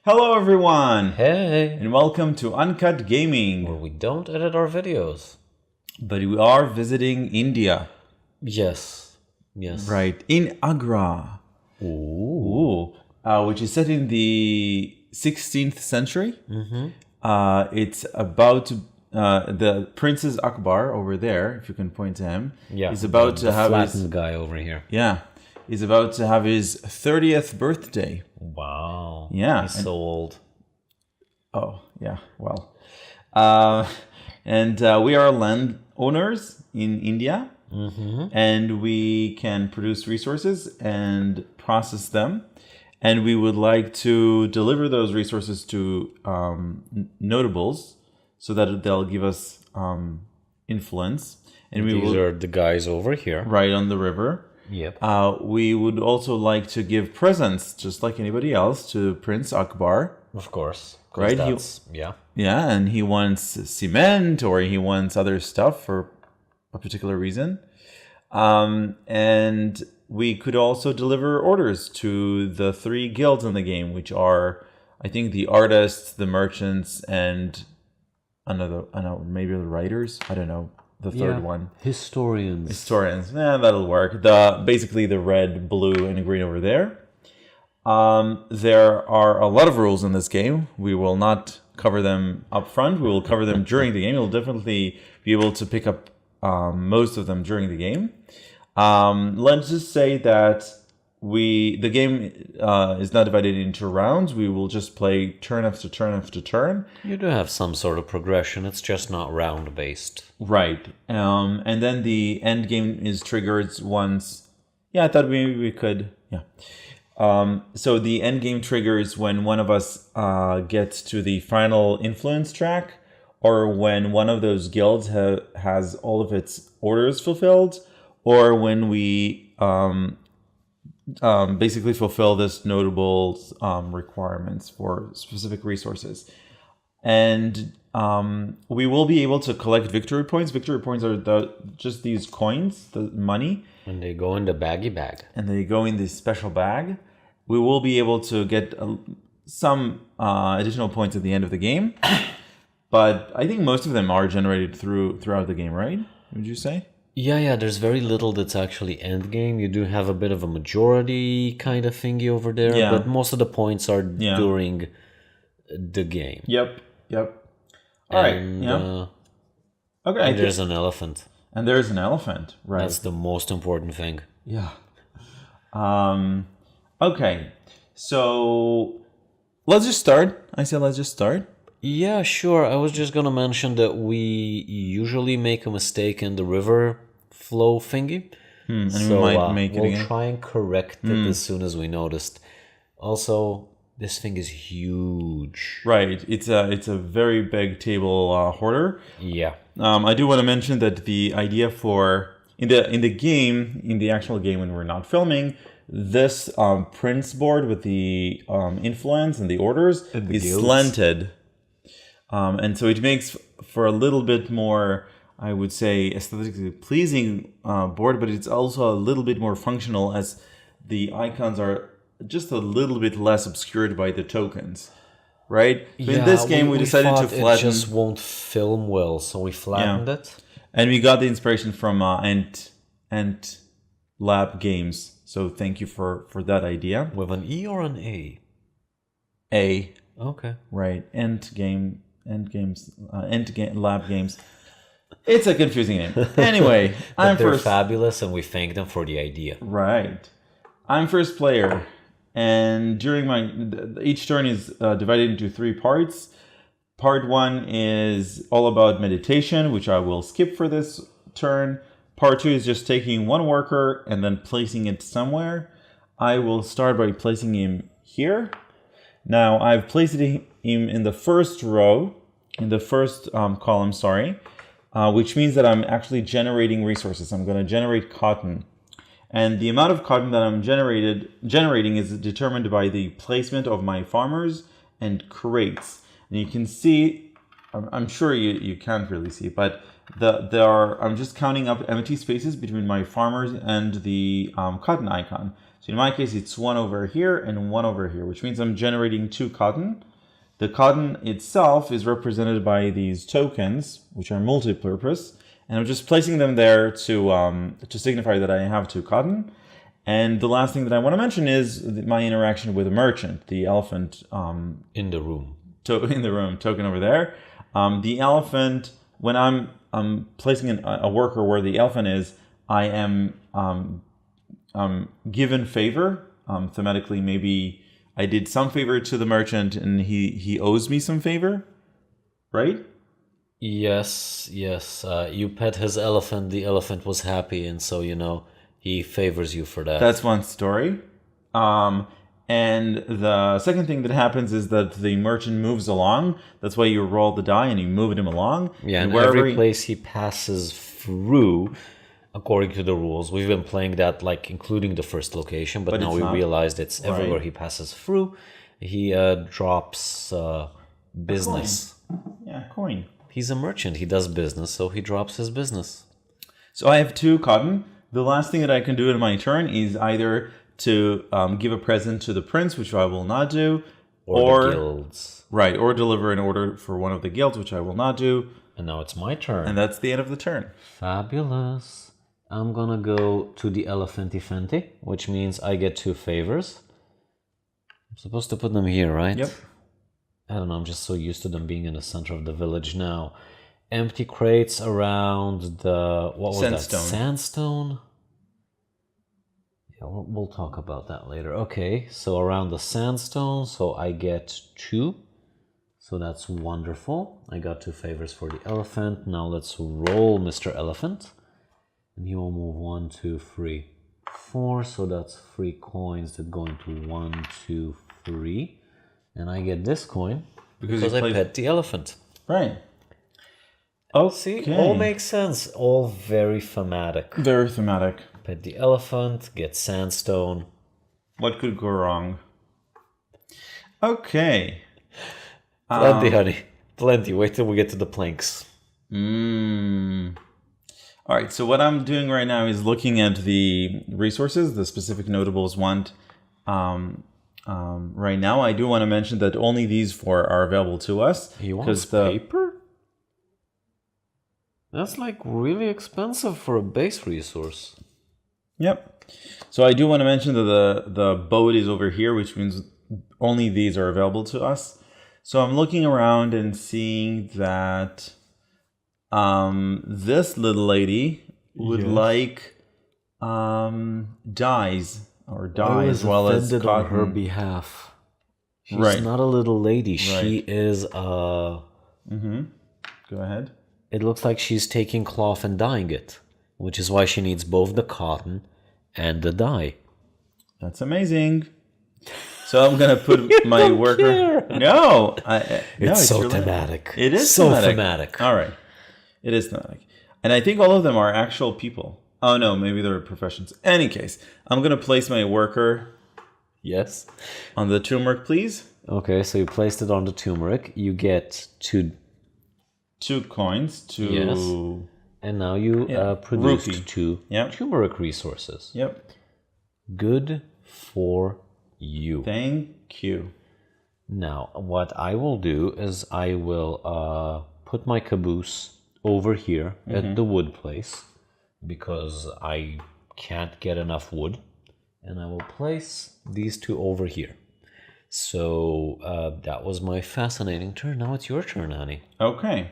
Hello everyone, Hey! and welcome to Uncut Gaming. Where we don't edit our videos. But we are visiting India, Yes. right? In Agra, Ooh. which is set in the 16th century. Mm-hmm. It's about to, the Princess Akbar over there, if you can point to him, Yeah. is about the to have flattened his guy over here. he's about to have his 30th birthday. Wow. Yeah, He's so old. Oh, yeah, well. And we are landowners in India, and we can produce resources and process them. And we would like to deliver those resources to notables so that they'll give us influence. And we These will are the guys over here. right on the river. Yep. We would also like to give presents, just like anybody else, to Prince Akbar. Of course. 'Cause Right, yeah. Yeah, and he wants cement or he wants other stuff for a particular reason. And we could also deliver orders to the 3 guilds in the game, which are, I think, the artists, the merchants, and maybe the writers. I don't know. The third one. Historians. Historians. That'll work. Basically the red, blue, and green over there. There are a lot of rules in this game. We will not cover them up front. We will cover them during the game. You'll definitely be able to pick up most of them during the game. Let's just say that the game is not divided into rounds. We will just play turn after turn after turn. You do have some sort of progression. It's just not round-based. Right. And then the end game is triggered once. Yeah, I thought maybe we could. Yeah. So the end game triggers when one of us gets to the final influence track, or when one of those guilds has all of its orders fulfilled, or when we basically fulfill this notable requirements for specific resources. And we will be able to collect victory points. Victory points are just these coins, the money. And they go in the baggy bag. And they go in this special bag. We will be able to get some additional points at the end of the game. But I think most of them are generated throughout the game, right? Would you say? Yeah, there's very little that's actually endgame. You do have a bit of a majority kind of thingy over there, Yeah. but most of the points are during the game. Yep. All right. And, Yeah. Okay. And there's an elephant. And there's an elephant, right? That's the most important thing. Yeah. Okay. So let's just start. I said let's just start. Yeah, sure. I was just gonna mention that we usually make a mistake in the river flow thingy. And So we might make it we'll again. try and correct it as soon as we noticed. Also, this thing is huge. Right. It's a very big table hoarder. Yeah. I do want to mention that the idea for in the actual game when we're not filming, this prince board with the influence and the orders is guilds. slanted, and so it makes for a little bit more, I would say, aesthetically pleasing board, but it's also a little bit more functional as the icons are just a little bit less obscured by the tokens. Right? So in this game, we decided to thought flatten. it just won't film well, so we flattened it. And we got the inspiration from Ant Lab Games. So thank you for that idea. With an E or an A? A, Okay. right? Ant Lab Games. It's a confusing name. Anyway, I'm They're first. fabulous, and we thank them for the idea. Right. I'm first player, and during each turn is divided into 3 parts. Part 1 is all about meditation, which I will skip for this turn. Part 2 is just taking one worker and then placing it somewhere. I will start by placing him here. Now I've placed him in the first row, in the first column, sorry, which means that I'm actually generating resources. I'm going to generate cotton. And the amount of cotton that I'm generating is determined by the placement of my farmers and crates. And you can see, I'm sure you can't really see, but I'm just counting up empty spaces between my farmers and the cotton icon. So in my case, it's one over here and one over here, which means I'm generating 2 cotton. The cotton itself is represented by these tokens, which are multi-purpose, and I'm just placing them there to signify that I have 2 cotton. And the last thing that I want to mention is my interaction with a merchant, the elephant In the room. in the room token over there. The elephant, when I'm placing a worker where the elephant is, I am given favor. Thematically, maybe I did some favor to the merchant and he owes me some favor, right? Yes. You pet his elephant, the elephant was happy, and so, he favors you for that. That's one story. And the second thing that happens is that the merchant moves along. That's why you roll the die and you move him along. Yeah, and every place he passes through, according to the rules, we've been playing that like including the first location, but now we realized it's everywhere he passes through. He drops business. Yeah, coin. He's a merchant. He does business, so he drops his business. So I have 2 cotton. The last thing that I can do in my turn is either to give a present to the prince, which I will not do, or the guilds. Right, or deliver an order for one of the guilds, which I will not do. And now it's my turn. And that's the end of the turn. Fabulous. I'm gonna go to the Elephanty Fenty, which means I get 2 favors. I'm supposed to put them here, right? Yep. I don't know, I'm just so used to them being in the center of the village now. Empty crates around the... What was Sandstone. that? Sandstone? Yeah, we'll talk about that later. Okay, so around the sandstone, so I get 2. So that's wonderful. I got 2 favors for the elephant. Now let's roll Mr. Elephant. And he will move 1, 2, 3, 4. So that's 3 coins that go into 1, 2, 3. And I get this coin because I pet the elephant. Right. Okay. See, all makes sense. All very thematic. Very thematic. Pet the elephant, get sandstone. What could go wrong? Okay. Plenty, honey. Plenty. Wait till we get to the planks. All right, so what I'm doing right now is looking at the resources the specific notables want. Right now, I do want to mention that only these 4 are available to us. He wants paper? That's like really expensive for a base resource. Yep. So I do want to mention that the boat is over here, which means only these are available to us. So I'm looking around and seeing that this little lady would like dyes or dye as well as cotton. On her behalf. She's not a little lady. She is Go ahead. It looks like she's taking cloth and dyeing it, which is why she needs both the cotton and the dye. That's amazing. So I'm gonna put my worker. No, it's so thematic. It is so thematic. All right, it is thematic, and I think all of them are actual people. Oh no, maybe they're professions. Any case, I'm gonna place my worker. Yes. On the turmeric, please. Okay, so you placed it on the turmeric. You get 2 coins. Yes. And now you produced 2 turmeric resources. Yep. Good for you. Thank you. Now, what I will do is I will put my caboose over here at the wood place because I can't get enough wood. And I will place these 2 over here. So that was my fascinating turn. Now it's your turn, honey. Okay.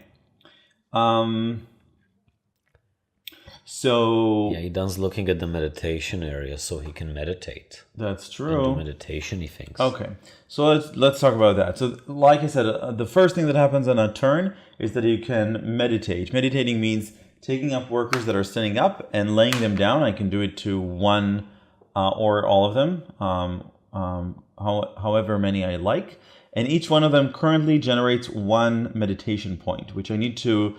So yeah, he done's looking at the meditation area so he can meditate. That's true. And do meditation, he thinks. Okay, so let's talk about that. So, like I said, the first thing that happens on a turn is that you can meditate. Meditating means taking up workers that are standing up and laying them down. I can do it to 1 or all of them, however many I like. And each one of them currently generates 1 meditation point, which I need to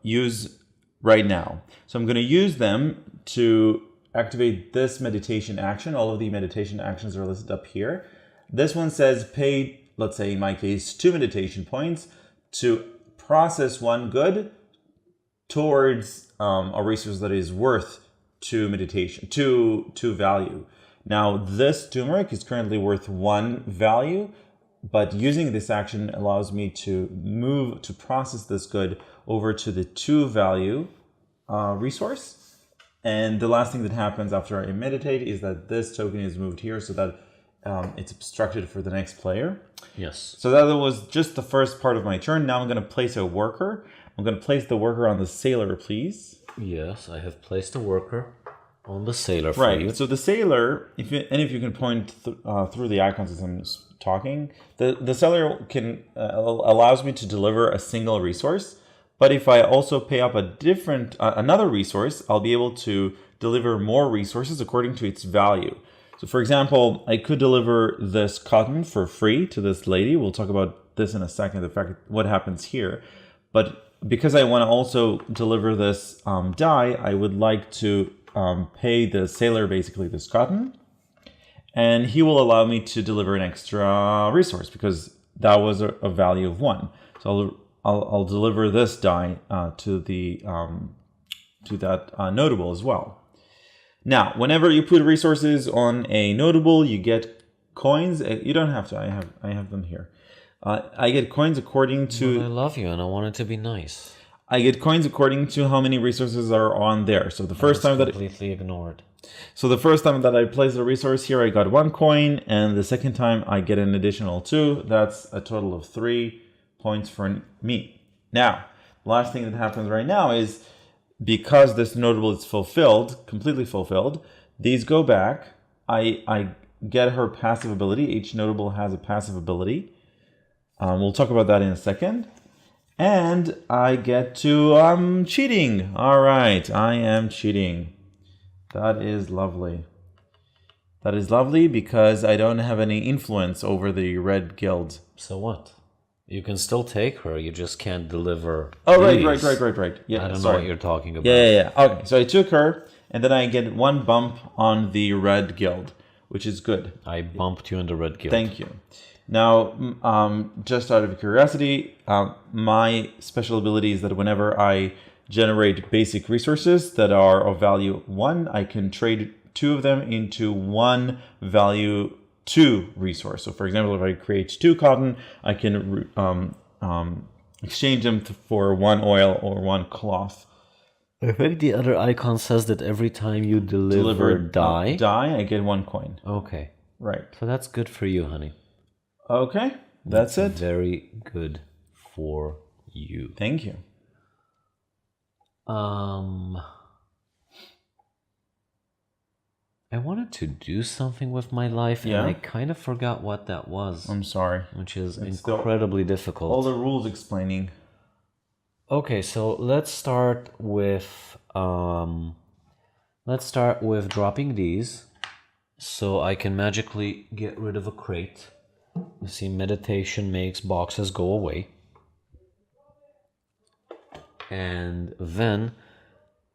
use right now. So I'm going to use them to activate this meditation action. All of the meditation actions are listed up here. This one says pay, let's say in my case, 2 meditation points to process 1 good towards a resource that is worth 2 meditation, 2 value. Now, this turmeric is currently worth 1 value, but using this action allows me to process this good over to the 2 value resource. And the last thing that happens after I meditate is that this token is moved here so that it's obstructed for the next player. Yes. So that was just the first part of my turn. Now I'm going to place a worker. I'm going to place the worker on the sailor, please. Yes, I have placed a worker on the sailor for you. Right. So the sailor, if you can point through the icons as I'm talking, the sailor can allows me to deliver a single resource. But if I also pay up another resource, I'll be able to deliver more resources according to its value. So for example, I could deliver this cotton for free to this lady. We'll talk about this in a second, what happens here. But because I want to also deliver this dye, I would like to pay the sailor basically this cotton. And he will allow me to deliver an extra resource because that was a value of 1. So I'll deliver this dye to that notable as well. Now, whenever you put resources on a notable, you get coins. You don't have to. I have them here. I get coins according to. But I love you, and I want it to be nice. I get coins according to how many resources are on there. So the first time completely ignored. So the first time that I placed a resource here, I got 1 coin, and the second time I get an additional 2. That's a total of 3 points for me. Now, the last thing that happens right now is, because this notable is completely fulfilled, these go back. I get her passive ability. Each notable has a passive ability. We'll talk about that in a second. And I get to cheating. All right, I am cheating. That is lovely. That is lovely because I don't have any influence over the Red Guild. So what? You can still take her, you just can't deliver. Oh, these. right. Yeah, I don't know what you're talking about. Yeah. Okay, so I took her, and then I get 1 bump on the Red Guild, which is good. I bumped you in the Red Guild. Thank you. Now, just out of curiosity, my special ability is that whenever I generate basic resources that are of value 1, I can trade 2 of them into 1 value 2 resource. So for example, if I create 2 cotton, I can exchange them for 1 oil or 1 cloth. I think the other icon says that every time you deliver dye, I get 1 coin. Okay. Right. So that's good for you, honey. Okay. That's it. Very good for you. Thank you. I wanted to do something with my life, and I kind of forgot what that was. I'm sorry. Which is incredibly difficult. All the rules explaining. Okay, so let's start with dropping these, so I can magically get rid of a crate. You see, meditation makes boxes go away, and then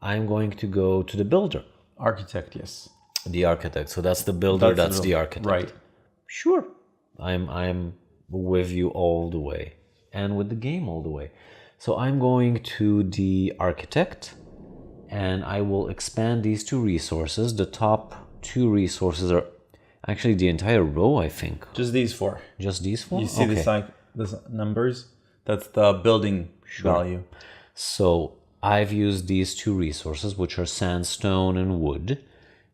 I'm going to go to the builder. Architect, yes. The architect. So that's the builder, that's the architect. Right. Sure. I'm with you all the way. And with the game all the way. So I'm going to the architect, and I will expand these 2 resources. The top 2 resources are actually the entire row, I think. Just these 4. Just these 4? You see the numbers? That's the building value. So I've used these 2 resources, which are sandstone and wood.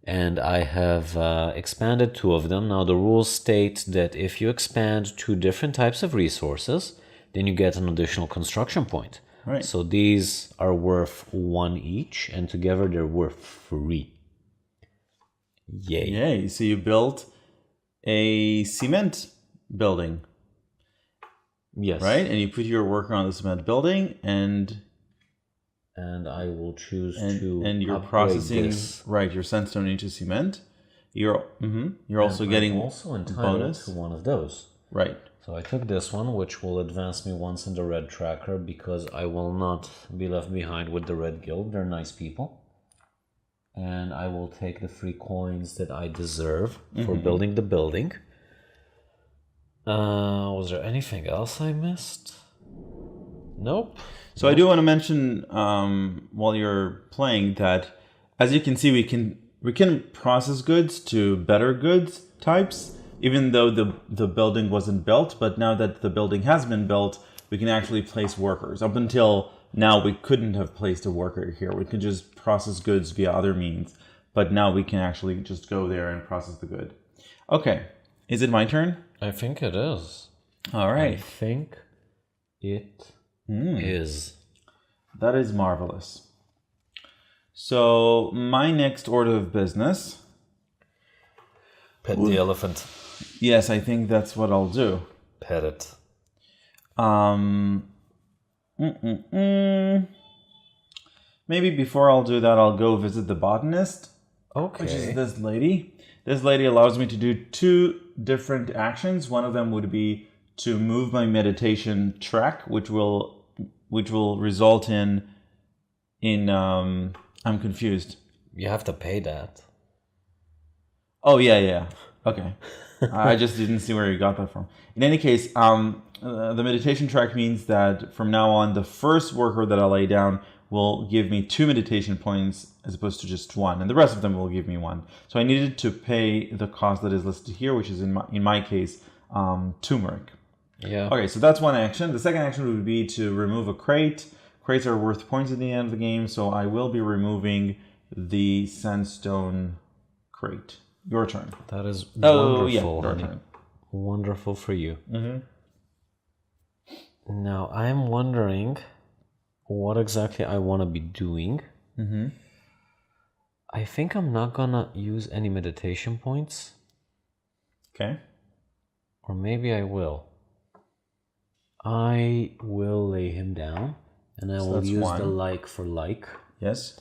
And I have expanded 2 of them. Now the rules state that if you expand 2 different types of resources, then you get an additional construction point. Right. So these are worth 1 each, and together they're worth 3. Yay. So you built a cement building. Yes. Right? And you put your worker on the cement building, and I will choose and you're processing this. Right, your sandstone into cement. You're also getting also entitled bonus to one of those. Right. So I took this one, which will advance me once in the red tracker, because I will not be left behind with the Red Guild. They're nice people. And I will take the 3 coins that I deserve for building the building. Was there anything else I missed? Nope. So I do want to mention while you're playing that, as you can see, we can process goods to better goods types, even though the building wasn't built. But now that the building has been built, we can actually place workers. Up until now, we couldn't have placed a worker here. We could just process goods via other means. But now we can actually just go there and process the good. Okay, is it my turn? I think it is. All right. I think it is. That is marvelous. So my next order of business. Pet the elephant. Yes, I think that's what I'll do. Pet it. Maybe before I'll do that, I'll go visit the botanist. Okay. Which is this lady. This lady allows me to do 2 different actions. One of them would be to move my meditation track, which will result in I'm confused. You have to pay that. Oh yeah. Okay. I just didn't see where you got that from. In any case, the meditation track means that from now on, the first worker that I lay down will give me 2 meditation points as opposed to just 1, and the rest of them will give me 1. So I needed to pay the cost that is listed here, which is in my case turmeric. Yeah. Okay, so that's one action. The second action would be to remove a crate. Crates are worth points at the end of the game, so I will be removing the sandstone crate. Your turn. That is wonderful, your honey. turn. Wonderful for you. Now, I'm wondering what exactly I want to be doing. I think I'm not gonna use any meditation points. Okay. Or maybe I will. I will lay him down, and I will use the like for like. Yes.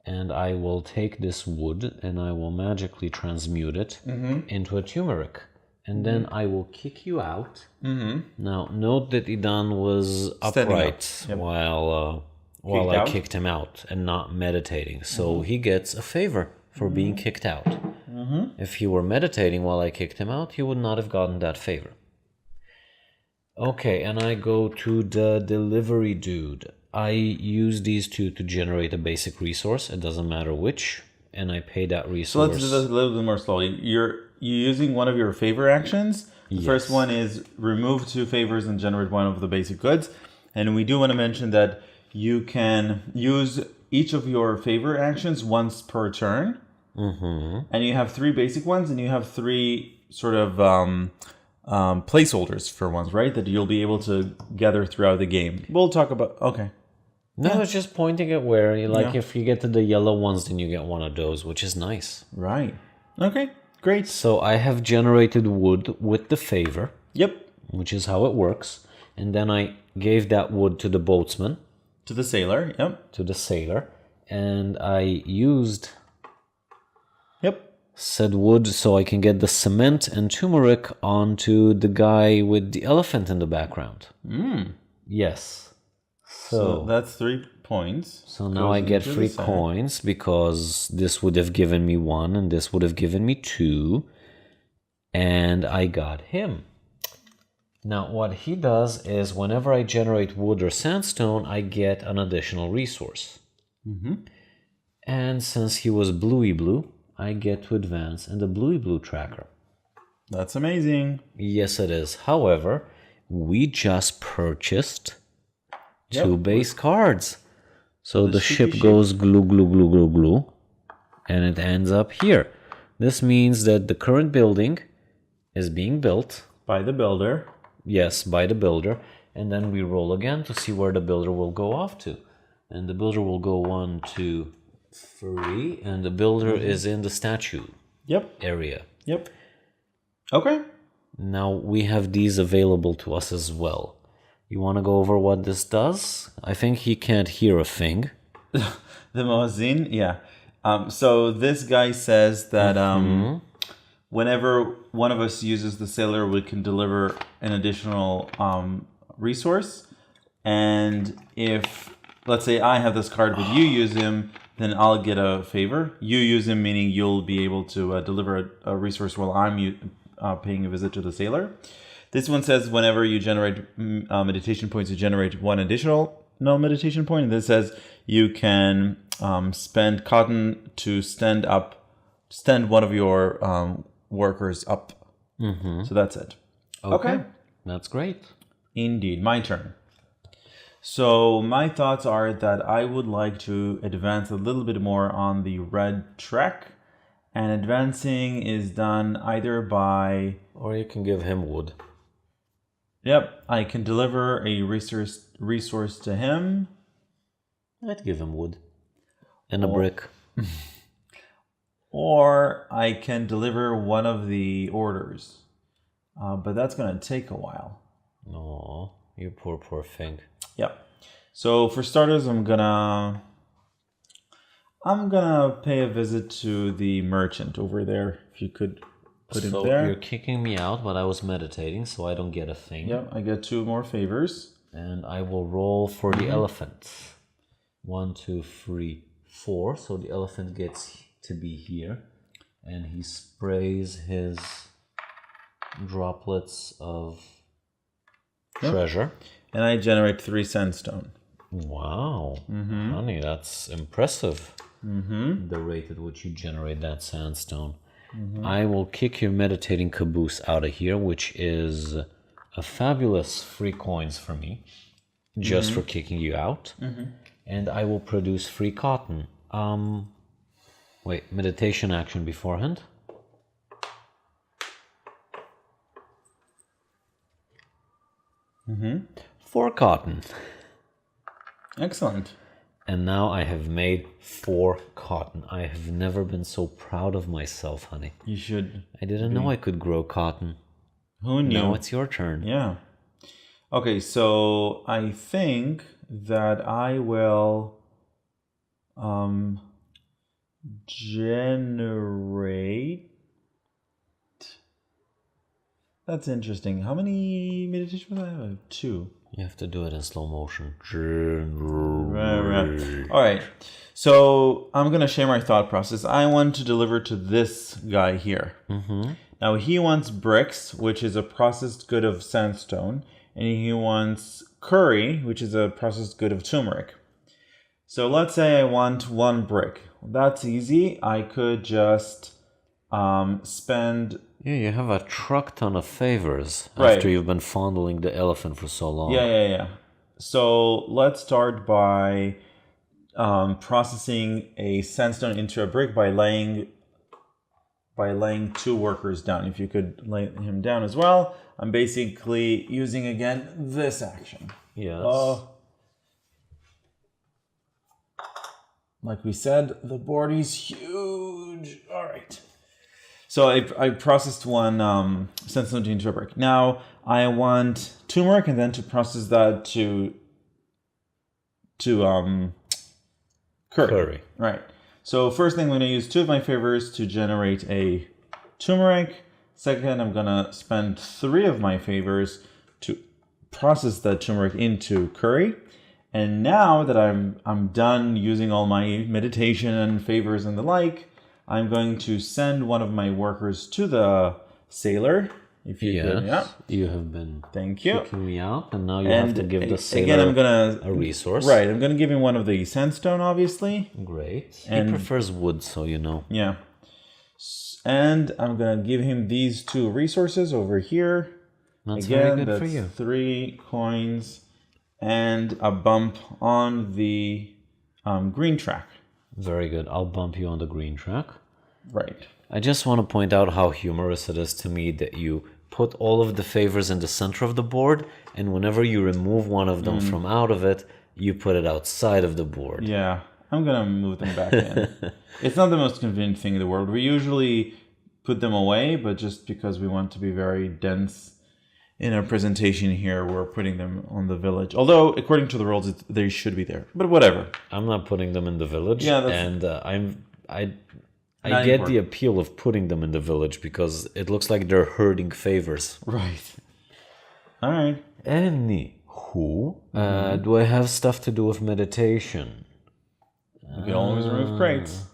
And I will take this wood and I will magically transmute it into a turmeric. And then I will kick you out. Now, note that Idan was upright while I kicked him out and not meditating. So he gets a favor for being kicked out. If he were meditating while I kicked him out, he would not have gotten that favor. Okay, and I go to the delivery dude. I use these 2 to generate a basic resource. It doesn't matter which. And I pay that resource. So let's do this a little bit more slowly. You're using one of your favor actions. The first one is remove 2 favors and generate 1 of the basic goods. And we do want to mention that you can use each of your favor actions once per turn. And you have 3 basic ones, and you have 3 sort of placeholders for ones, right? That you'll be able to gather throughout the game. We'll talk about... Okay. No, it's just pointing at where, if you get to the yellow ones, then you get one of those, which is nice. Right. Okay, great. So I have generated wood with the favor. Yep. Which is how it works. And then I gave that wood to the boatsman. To the sailor, yep. To the sailor. And I used said wood so I can get the cement and turmeric onto the guy with the elephant in the background. Yes. So that's 3 points. So now I get 3 coins because this would have given me 1 and this would have given me 2. And I got him. Now what he does is whenever I generate wood or sandstone, I get an additional resource. And since he was bluey blue, I get to advance in the bluey blue tracker. That's amazing. Yes, it is. However, we just purchased 2 base cards. So the ship goes glue, glue, glue, glue, glue. And it ends up here. This means that the current building is being built. By the builder. Yes, by the builder. And then we roll again to see where the builder will go off to. And the builder will go 1, 2, 3. And the builder is in the statue area. Yep. Okay. Now we have these available to us as well. You want to go over what this does? I think he can't hear a thing. The Moazin, yeah. So this guy says that whenever one of us uses the sailor, we can deliver an additional resource. And if, let's say I have this card, but you use him, then I'll get a favor. You use him, meaning you'll be able to deliver a resource while I'm paying a visit to the sailor. This one says whenever you generate meditation points, you generate 1 additional meditation point. And this says you can spend cotton to stand up stand one of your workers up. So that's it. Okay. That's great. Indeed, my turn. So my thoughts are that I would like to advance a little bit more on the red track. And advancing is done either by... Or you can give him wood. Yep, I can deliver a resource to him. I'd give him wood. And a brick. Or I can deliver one of the orders. But that's going to take a while. No, you poor thing. Yep. So for starters, I'm gonna pay a visit to the merchant over there. If you could put him there. So you're kicking me out, but I was meditating, so I don't get a thing. Yep, I get 2 more favors. And I will roll for the elephant. 1, 2, 3, 4. So the elephant gets to be here. And he sprays his droplets of treasure. And I generate 3 sandstone. Wow. Honey, that's impressive. The rate at which you generate that sandstone. I will kick your meditating caboose out of here, which is a fabulous 3 coins for me, just for kicking you out. And I will produce 3 cotton. Wait, meditation action beforehand. 4 cotton. Excellent. And now I have made 4 cotton. I have never been so proud of myself, honey. You should. I didn't know I could grow cotton. Who knew? Now it's your turn. Yeah. Okay, so I think that I will generate. That's interesting. How many meditations do I have? 2. You have to do it in slow motion. Right. All right. So I'm going to share my thought process. I want to deliver to this guy here. Now he wants bricks, which is a processed good of sandstone. And he wants curry, which is a processed good of turmeric. So let's say I want 1 brick. That's easy. I could just spend... Yeah, you have a truck ton of favors Right. after you've been fondling the elephant for so long. Yeah. So let's start by processing a sandstone into a brick by laying 2 workers down. If you could lay him down as well. I'm basically using again this action. Yes. Like we said, the board is huge. All right. So I processed 1 sandstone into a brick. Now I want turmeric and then to process that to curry. Right. So first thing I'm going to use 2 of my favors to generate a turmeric. Second, I'm going to spend 3 of my favors to process that turmeric into curry. And now that I'm done using all my meditation and favors and the like, I'm going to send one of my workers to the sailor. If you could, yeah. You have been kicking me out, and now you have to give the sailor a resource. Right, I'm going to give him one of the sandstone, obviously. Great. And he prefers wood, so you know. Yeah. And I'm going to give him these 2 resources over here. That's very good for you. 3 coins and a bump on the green track. Very good. I'll bump you on the green track. Right. I just want to point out how humorous it is to me that you put all of the favors in the center of the board, and whenever you remove one of them from out of it, you put it outside of the board. Yeah, I'm going to move them back in. It's not the most convenient thing in the world. We usually put them away, but just because we want to be very dense in our presentation here, we're putting them on the village. Although, according to the rules, they should be there. But whatever. I'm not putting them in the village. Yeah, and I get the appeal of putting them in the village because it looks like they're herding favors. Right. All right. Anywho, do I have stuff to do with meditation? You can always remove crates.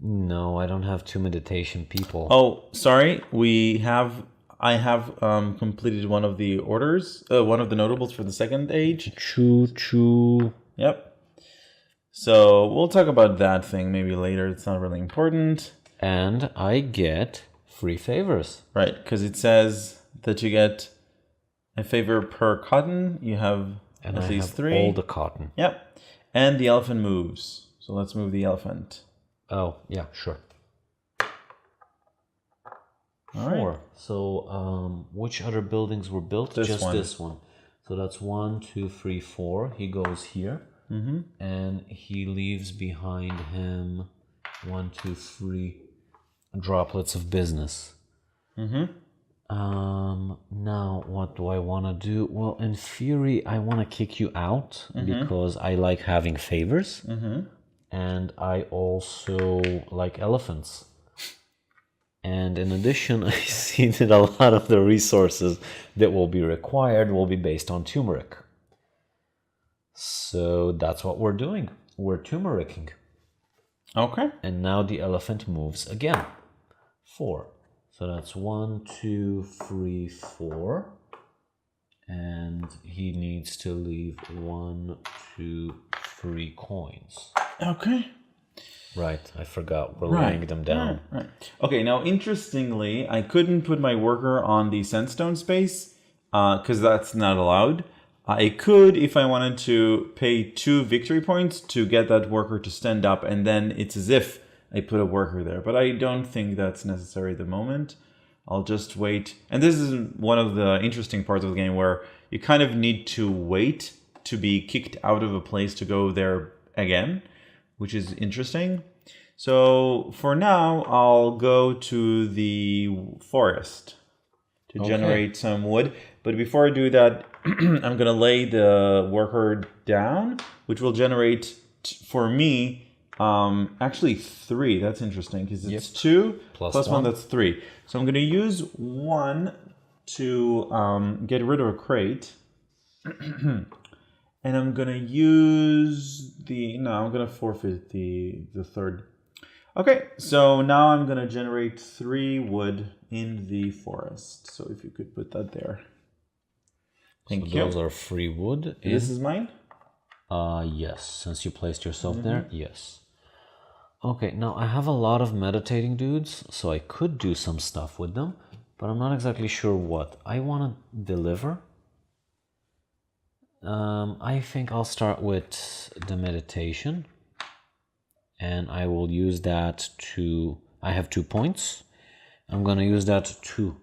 No, I don't have 2 meditation people. Oh, sorry. I have completed one of the orders, one of the notables for the second age. Choo choo. Yep. So we'll talk about that thing maybe later. It's not really important. And I get 3 favors. Right, because it says that you get a favor per cotton. You have And at I least have 3. all the cotton. Yep. And the elephant moves. So let's move the elephant. Oh, yeah, sure. All 4. right. So which other buildings were built? This Just one. this one. So that's 1, 2, 3, 4. He goes here. And he leaves behind him 1, 2, 3 droplets of business. Now what do I want to do? Well, in theory, I want to kick you out because I like having favors. And I also like elephants. And in addition, I see that a lot of the resources that will be required will be based on turmeric. So that's what we're doing. We're turmericking. Okay. And now the elephant moves again. 4. So that's 1, 2, 3, 4. And he needs to leave 1, 2, 3 coins. Okay. Right, I forgot. We're laying them down. Right. Okay, now interestingly, I couldn't put my worker on the sandstone space because that's not allowed. I could, if I wanted to, pay 2 victory points to get that worker to stand up, and then it's as if I put a worker there. But I don't think that's necessary at the moment. I'll just wait. And this is one of the interesting parts of the game where you kind of need to wait to be kicked out of a place to go there again, which is interesting. So for now, I'll go to the forest to generate some wood. But before I do that, I'm going to lay the worker down, which will generate, for me, actually 3. That's interesting because it's 2 plus 1, that's 3. So I'm going to use 1 to get rid of a crate. And I'm going to use I'm going to forfeit the third. Okay, so now I'm going to generate 3 wood in the forest. So if you could put that there. Thank you. Those are free wood. This is mine? Yes, since you placed yourself there, yes. Okay, now I have a lot of meditating dudes, so I could do some stuff with them, but I'm not exactly sure what. I want to deliver. I think I'll start with the meditation, and I will use that to... I have 2 points. I'm going to use that to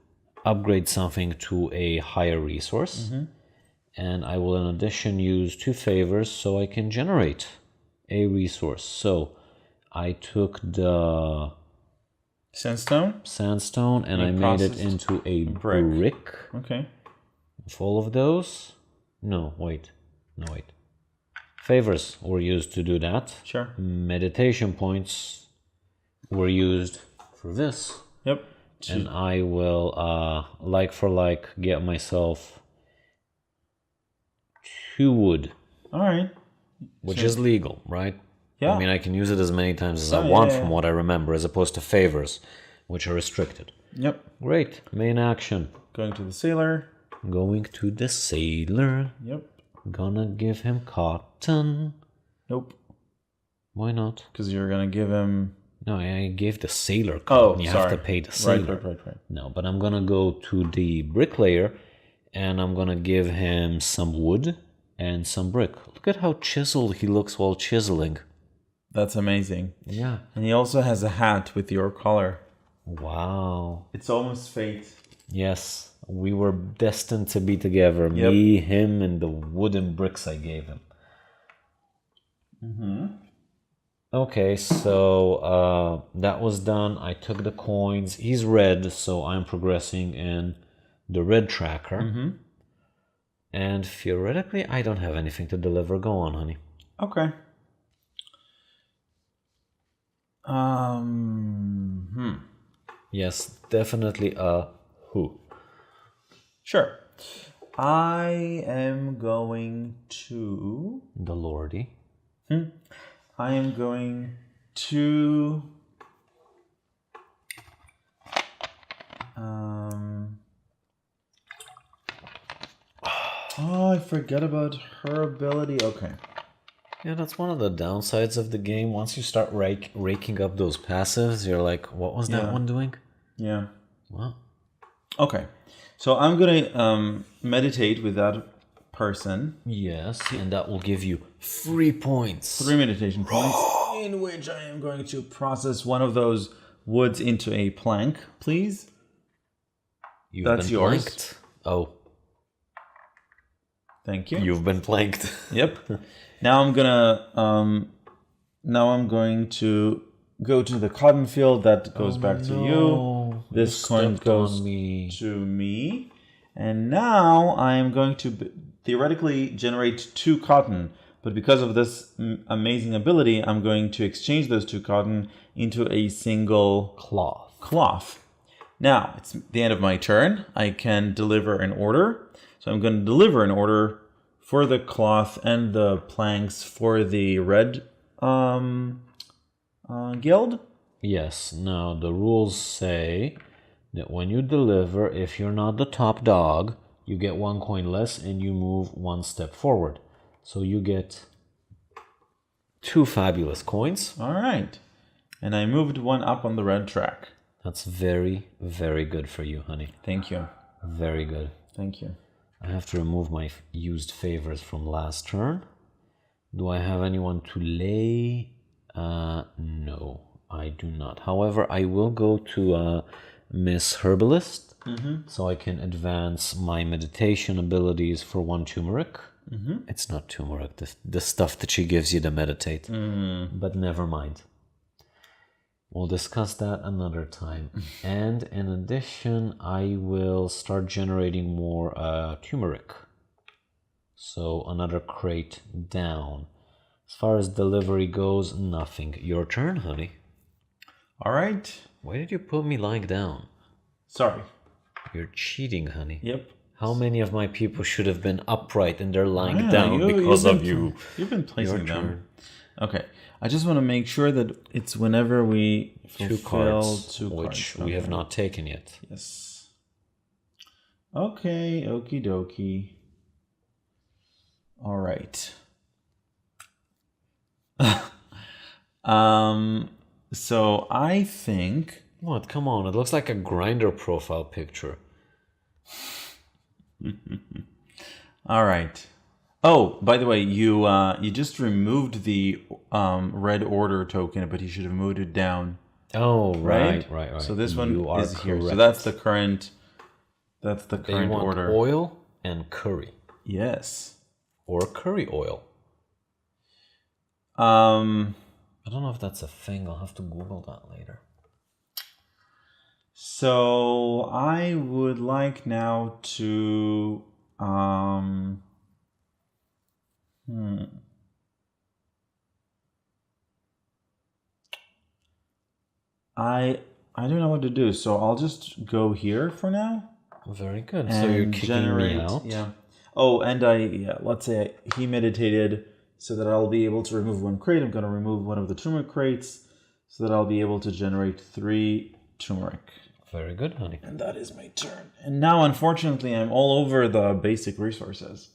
upgrade something to a higher resource. And I will in addition use 2 favors so I can generate a resource. So I took the sandstone and I made it into a brick. Okay. Full of those. No, wait. Favors were used to do that. Sure. Meditation points were used for this. Yep. And I will, like for like, get myself 2 wood. All right. Which is legal, right? Yeah. I mean, I can use it as many times as I want from what I remember, as opposed to favors, which are restricted. Yep. Great. Main action. Going to the sailor. Going to the sailor. Yep. Gonna give him cotton. Nope. Why not? Because you're going to give him... No, I gave the sailor cotton. You have to pay the sailor. Right. No, but I'm gonna go to the bricklayer and I'm gonna give him some wood and some brick. Look at how chiseled he looks while chiseling. That's amazing. Yeah. And he also has a hat with your color. Wow. It's almost fate. Yes, we were destined to be together. Yep. Me, him, and the wooden bricks I gave him. Okay, so that was done. I took the coins. He's red, so I'm progressing in the red tracker. And theoretically, I don't have anything to deliver. Go on, honey. Okay. Yes, definitely a who. Sure. I am going to... The Lordy. I am going to... Oh, I forget about her ability. Okay. Yeah, that's one of the downsides of the game. Once you start raking up those passives, you're like, what was that one doing? Yeah. Well, Okay. So I'm gonna meditate with that person. yes, and that will give you 3 points. 3 meditation points, in which I am going to process one of those woods into a plank, please. That's yours. Planked. Oh, Thank you. you've been planked. Yep. Now I'm going to go to the cotton field. That goes back to you. This coin goes to me. And now I am going to theoretically generate 2 cotton. But because of this amazing ability, I'm going to exchange those 2 cotton into a single cloth. Now, it's the end of my turn. I can deliver an order. So I'm going to deliver an order for the cloth and the planks for the red guild. Yes. Now, the rules say that when you deliver, if you're not the top dog, you get 1 coin less and you move 1 step forward. So you get 2 fabulous coins. All right. And I moved 1 up on the red track. That's very, very good for you, honey. Thank you. Very good. Thank you. I have to remove my used favors from last turn. Do I have anyone to lay? No, I do not. However, I will go to Miss Herbalist, so I can advance my meditation abilities for 1 turmeric. It's not turmeric, the stuff that she gives you to meditate. But never mind. We'll discuss that another time. And in addition, I will start generating more turmeric. So another crate down. As far as delivery goes, nothing. Your turn, honey. All right. Why did you put me lying down? Sorry. You're cheating, honey. Yep. How many of my people should have been upright and they're lying down because of you? You've been placing them. Okay. I just want to make sure that it's whenever we fulfill 2 cards. Which we have not taken yet. Yes. Okay, okie dokie. All right. So I think... What? Come on, it looks like a Grindr profile picture. All right. Oh, by the way, you just removed the red order token, but you should have moved it down. Oh, right. So this one is here. Correct. So that's the current. That's the They current want order. oil and curry, Yes. or curry oil. I don't know if that's a thing. I'll have to Google that later. So I would like now to I don't know what to do, so I'll just go here for now. Very good. So you're kicking me out. Yeah. Oh, and let's say he meditated so that I'll be able to remove 1 crate. I'm going to remove one of the turmeric crates so that I'll be able to generate 3 turmeric. Very good, honey. And that is my turn. And now, unfortunately, I'm all over the basic resources.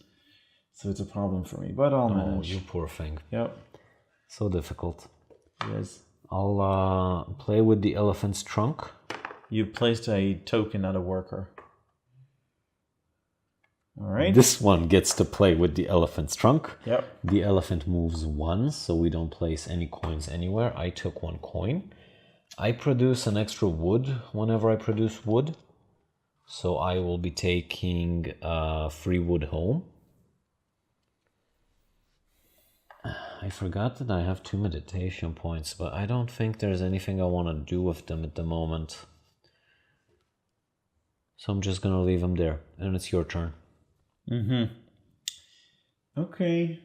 So it's a problem for me, but I'll manage. Oh, you poor thing. Yep. So difficult. Yes. I'll play with the elephant's trunk. You placed a token, not a worker. All right. This one gets to play with the elephant's trunk. Yep. The elephant moves once, so we don't place any coins anywhere. I took 1 coin. I produce an extra wood whenever I produce wood. So I will be taking 3 wood home. I forgot that I have 2 meditation points, but I don't think there's anything I want to do with them at the moment. So I'm just going to leave them there, and it's your turn. Okay.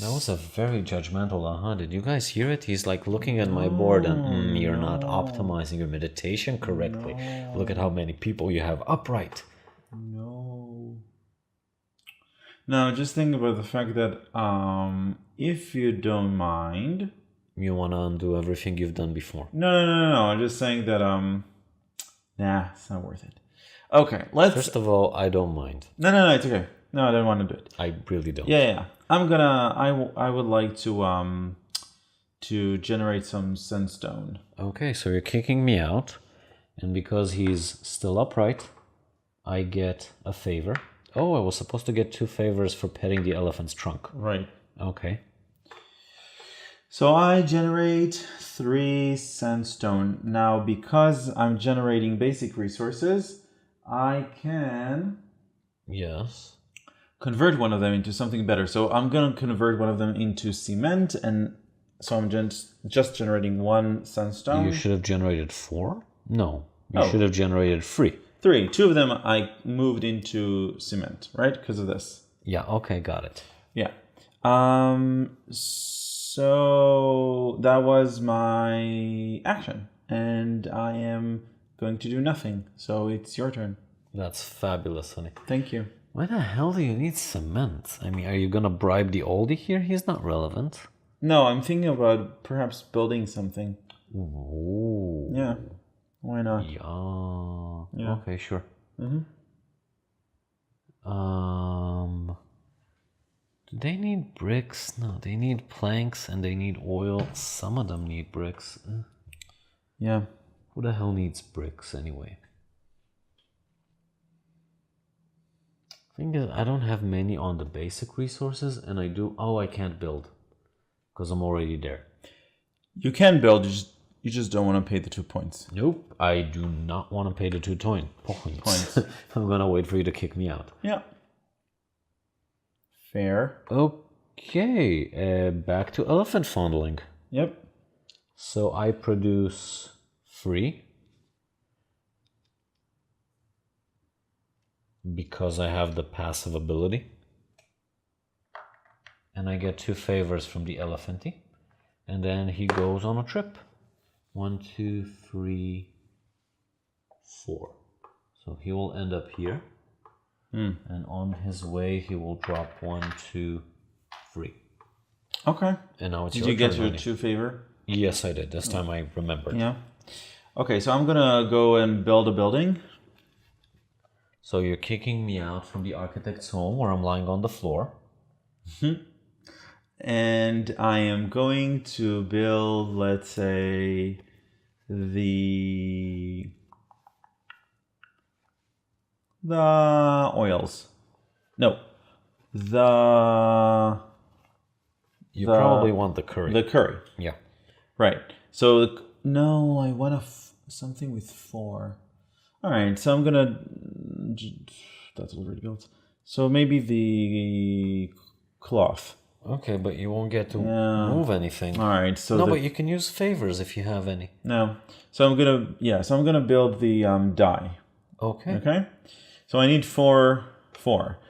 That was a very judgmental aha. Did you guys hear it? He's like looking at my board and you're not optimizing your meditation correctly. Look at how many people you have upright. No, just think about the fact that if you don't mind... You want to undo everything you've done before. No. I'm just saying that, nah, it's not worth it. Okay, let's... First of all, I don't mind. No, it's okay. No, I don't want to do it. I really don't. Yeah. I would like to generate some sandstone. Okay, so you're kicking me out. And because he's still upright, I get a favor. Oh, I was supposed to get 2 favors for petting the elephant's trunk. Right. Okay. So I generate 3 sandstone. Now, because I'm generating basic resources, I can Yes. convert one of them into something better. So I'm going to convert one of them into cement, and so I'm just generating 1 sandstone. You should have generated 4? No. You Oh. should have generated 3. 3. 2 of them I moved into cement, right? Because of this. Yeah, okay, got it. Yeah. So that was my action, and I am going to do nothing. So it's your turn. That's fabulous, honey. Thank you. Why the hell do you need cement? I mean, are you gonna bribe the oldie here? He's not relevant. No, I'm thinking about perhaps building something. Ooh. Yeah. Why not? Yeah. Okay, sure. Do they need bricks? No, they need planks and they need oil. Some of them need bricks. Yeah. Who the hell needs bricks anyway? Thing is, I don't have many on the basic resources, and I do. Oh, I can't build because I'm already there. You can build. You just don't want to pay the 2 points. Nope, I do not want to pay the 2 points. I'm gonna wait for you to kick me out. Yeah. Fair. Okay, back to elephant fondling. Yep. So I produce 3 because I have the passive ability, and I get 2 favors from the elephanty, and then he goes on a trip. 1, 2, 3, 4. So he will end up here, and on his way he will drop 1, 2, 3. Okay. And now it's Did your you get turn, your honey. 2 favor? Yes, I did. This time I remembered. Yeah. Okay, so I'm gonna go and build a building. So you're kicking me out from the architect's home where I'm lying on the floor. And I am going to build, let's say, the oils. No. You probably want the curry. The curry. Yeah. Right. So, no, I want something with 4. All right, so I'm going to... That's already built. So maybe the cloth. Okay, but you won't get to move anything. All right, so no, but you can use favors if you have any. No, so I'm gonna build the dye. Okay. Okay, so I need 4.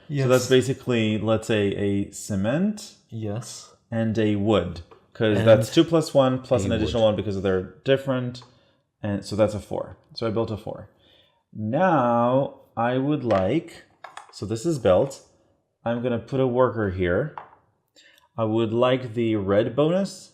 Yes. So that's basically, let's say, a cement Yes. and a wood, because that's 2 plus 1 plus an additional 1 because they're different, and so that's a 4. So I built a 4. Now I would like, so this is built. I'm gonna put a worker here. I would like the red bonus.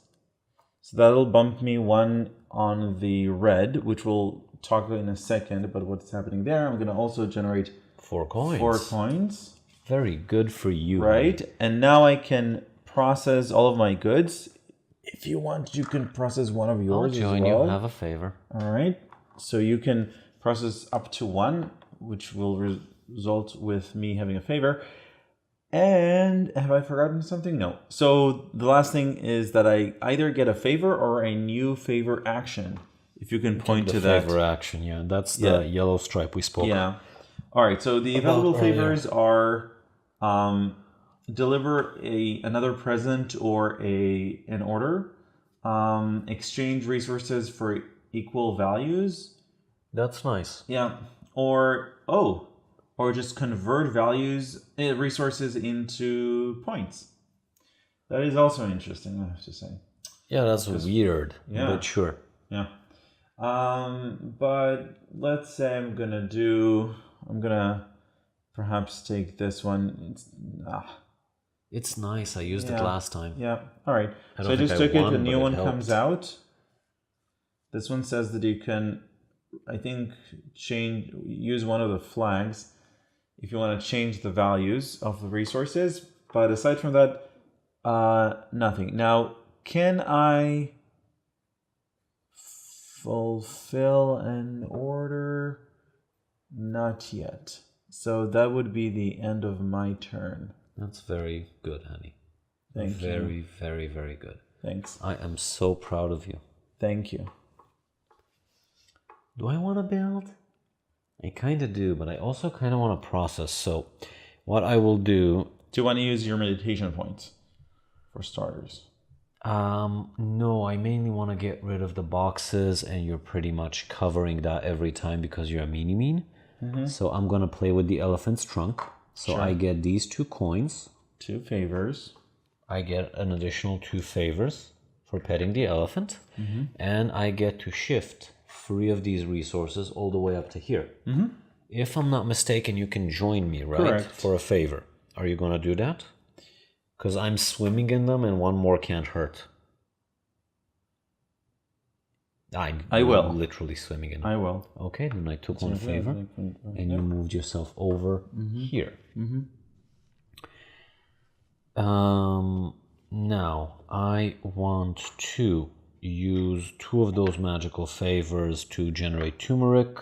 So that'll bump me 1 on the red, which we'll talk about in a second, but what's happening there, I'm going to also generate 4 coins. 4 coins. Very good for you. Right? And now I can process all of my goods. If you want, you can process one of yours I'll join as well. you. Have a favor. All right. So you can process up to 1, which will result with me having a favor. And have I forgotten something? No. So the last thing is that I either get a favor or a new favor action. If you can point to that. Favor action, yeah. That's the yellow stripe we spoke. Yeah. All right. So the available favors are deliver another present or an order, exchange resources for equal values. That's nice. Yeah. Or just convert resources into points. That is also interesting, I have to say. Yeah, that's weird. Yeah. But sure. Yeah. But let's say I'm gonna perhaps take this one. It's nice. I used it last time. Yeah. All right. So I just took it. A new one comes out. This one says that you can, I think, use one of the flags if you want to change the values of the resources. But aside from that, nothing. Now, can I fulfill an order? Not yet. So that would be the end of my turn. That's very good, honey. Thank you. Very, very, very good. Thanks. I am so proud of you. Thank you. Do I want to build? I kind of do, but I also kind of want to process. So what I will do... Do you want to use your meditation points for starters? No, I mainly want to get rid of the boxes, and you're pretty much covering that every time because you're a mean. So I'm going to play with the elephant's trunk. So I get these 2 coins. 2 favors. I get an additional 2 favors for petting the elephant. And I get to shift 3 of these resources all the way up to here. If I'm not mistaken, you can join me, right? Correct. For a favor. Are you going to do that? Because I'm swimming in them and 1 more can't hurt. I will. Literally swimming in them. I will. Okay, then I took 1 favor and you moved yourself over here. Now, I want to use 2 of those magical favors to generate turmeric,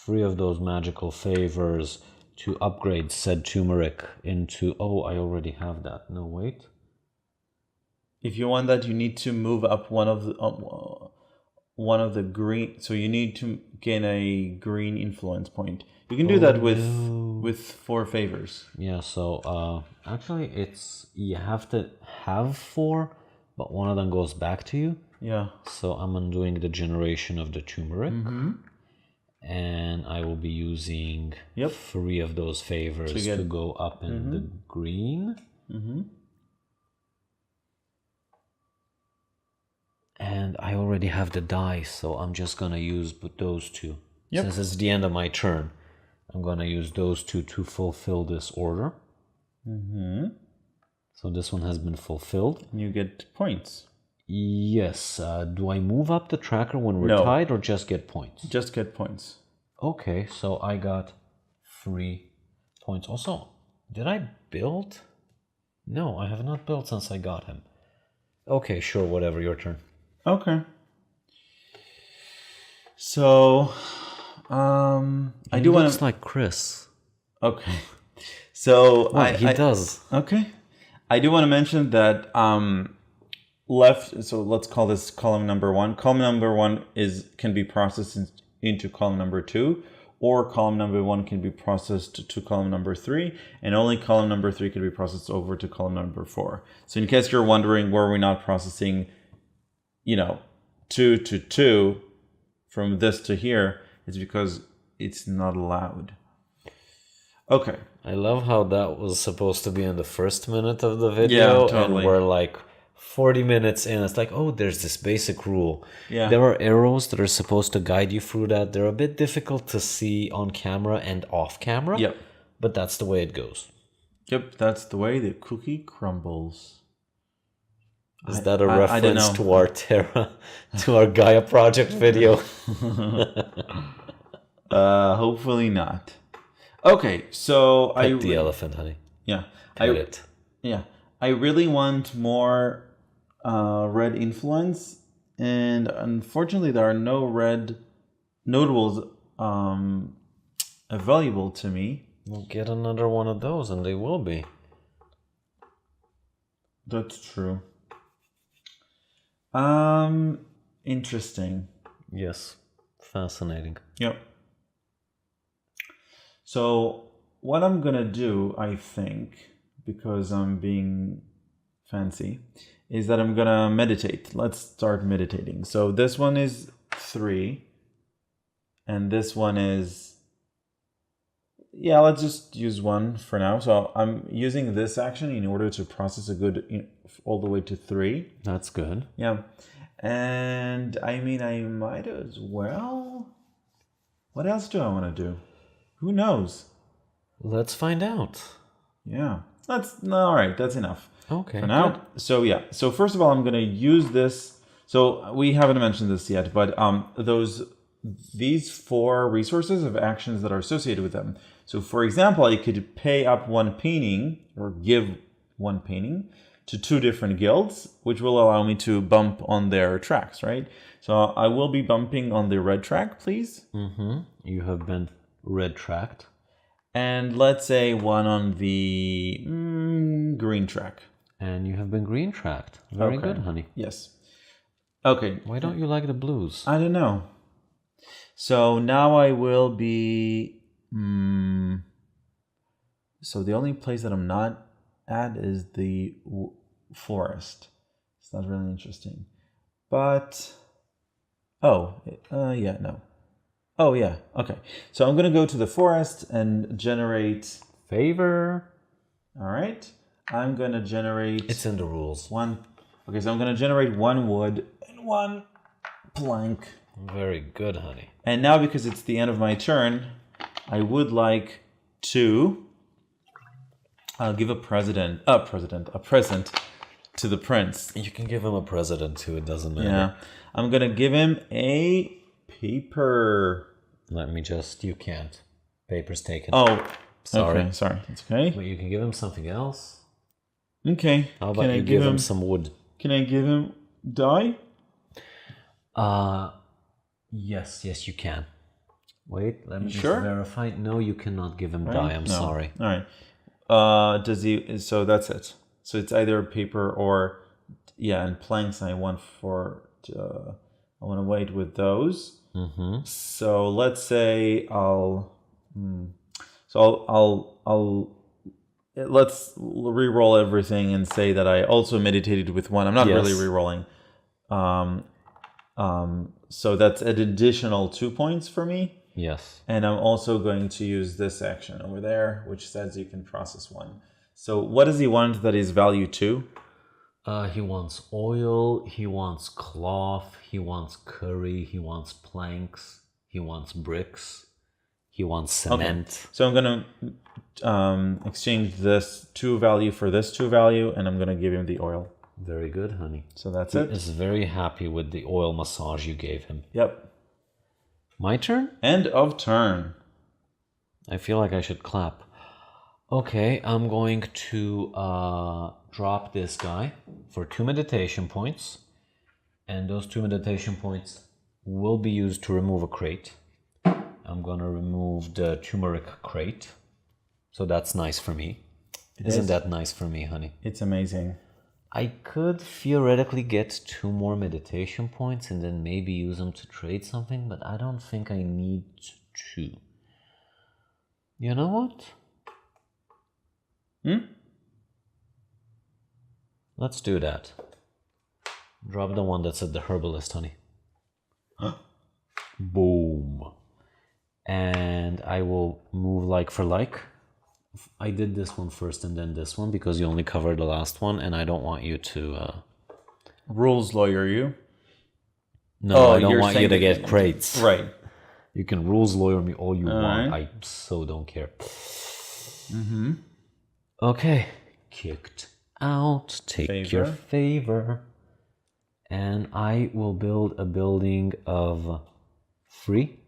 3 of those magical favors to upgrade said turmeric into... Oh, I already have that. No, wait. If you want that, you need to move up one of the green. So you need to gain a green influence point. You can do that with 4 favors. Yeah. So actually, it's you have to have 4, but one of them goes back to you. Yeah. So I'm undoing the generation of the turmeric. And I will be using 3 of those favors to go up in the green. And I already have the dice, so I'm just going to use those 2. Since it's the end of my turn, I'm going to use those 2 to fulfill this order. So this one has been fulfilled. You get points. Yes. Do I move up the tracker when we're tied or just get points? Just get points. Okay, so I got 3 points. Also, did I build? No, I have not built since I got him. Okay, sure, whatever, your turn. Okay. So, I do want to... looks like Chris. Okay. So, he does. Okay. I do want to mention that left, so let's call this column number 1. Column number 1 can be processed into column number 2, or column number 1 can be processed to column number 3, and only column number 3 can be processed over to column number 4. So in case you're wondering where we're not processing, 2 to 2 from this to here, it's because it's not allowed. Okay. I love how that was supposed to be in the first minute of the video, Yeah, totally. And we're like 40 minutes in. It's like, oh, there's this basic rule. Yeah. There are arrows that are supposed to guide you through that. They're a bit difficult to see on camera and off camera. Yep. But that's the way it goes. Yep, that's the way the cookie crumbles. Is that a reference to our to our Gaia project video? Hopefully not. Okay, so Pet the elephant, honey. Yeah. Pet it. Yeah. I really want more red influence, and unfortunately there are no red notables available to me. We'll get another one of those and they will be. That's true. Interesting. Yes. Fascinating. Yep. So what I'm gonna do, I think, because I'm being fancy, is that I'm gonna meditate. Let's start meditating. So this one is 3, and this one is, yeah, let's just use 1 for now. So I'm using this action in order to process a good all the way to 3. That's good. Yeah. And I mean, I might as well. What else do I want to do? Who knows? Let's find out. Yeah. All right. That's enough. Okay. For now. Good. So yeah. So first of all, I'm going to use this. So we haven't mentioned this yet, but these 4 resources have actions that are associated with them. So for example, I could pay up one painting or give one painting to 2 different guilds, which will allow me to bump on their tracks, right? So I will be bumping on the red track, please. You have been red tracked. And let's say one on the green track. And you have been green tracked. Very good, honey. Yes. Okay. Why don't you like the blues? I don't know. So now I will be... So the only place that I'm not at is the forest. It's not really interesting. But... Oh, yeah, no. Oh, yeah, okay. So I'm going to go to the forest and generate... Favor. All right. I'm going to generate... It's in the rules. Okay, so I'm going to generate 1 wood and 1 plank. Very good, honey. And now, because it's the end of my turn, I would like to give a present to the prince. You can give him a present too, it doesn't matter. Yeah. I'm going to give him a paper. Let me just, you can't. Paper's taken. Oh, sorry. Okay, sorry. It's okay. But you can give him something else. Okay. How about you give him some wood? Can I give him dye? Yes, you can. Wait, let me just Sure? verify. No, you cannot give him dye. I'm sorry. All right. Does he? So that's it. So it's either paper or, and planks. I want I want to wait with those. So let's say let's re-roll everything and say that I also meditated with 1. I'm not really re-rolling. So that's an additional 2 points for me. Yes. And I'm also going to use this action over there, which says you can process 1. So what does he want that is value 2? He wants oil, he wants cloth, he wants curry, he wants planks, he wants bricks, he wants cement. Okay. So I'm going to exchange this 2 value for this 2 value, and I'm going to give him the oil. Very good, honey. So that's He it. is very happy with the oil massage you gave him. Yep. My turn? End of turn. I feel like I should clap. Okay, I'm going to drop this guy for 2 meditation points. And those 2 meditation points will be used to remove a crate. I'm going to remove the turmeric crate. So that's nice for me. Isn't that nice for me, honey? It's amazing. I could theoretically get 2 more meditation points and then maybe use them to trade something, but I don't think I need to. You know what? Let's do that. Drop the one that's at the herbalist, honey. Boom. And I will move like for like. I did this one first and then this one because you only covered the last one and I don't want you to... Rules lawyer you? No, I don't want you to get crates. Right. You can rules lawyer me all you want. I so don't care. Okay. Kicked out. Take your favor. And I will build a building of 3,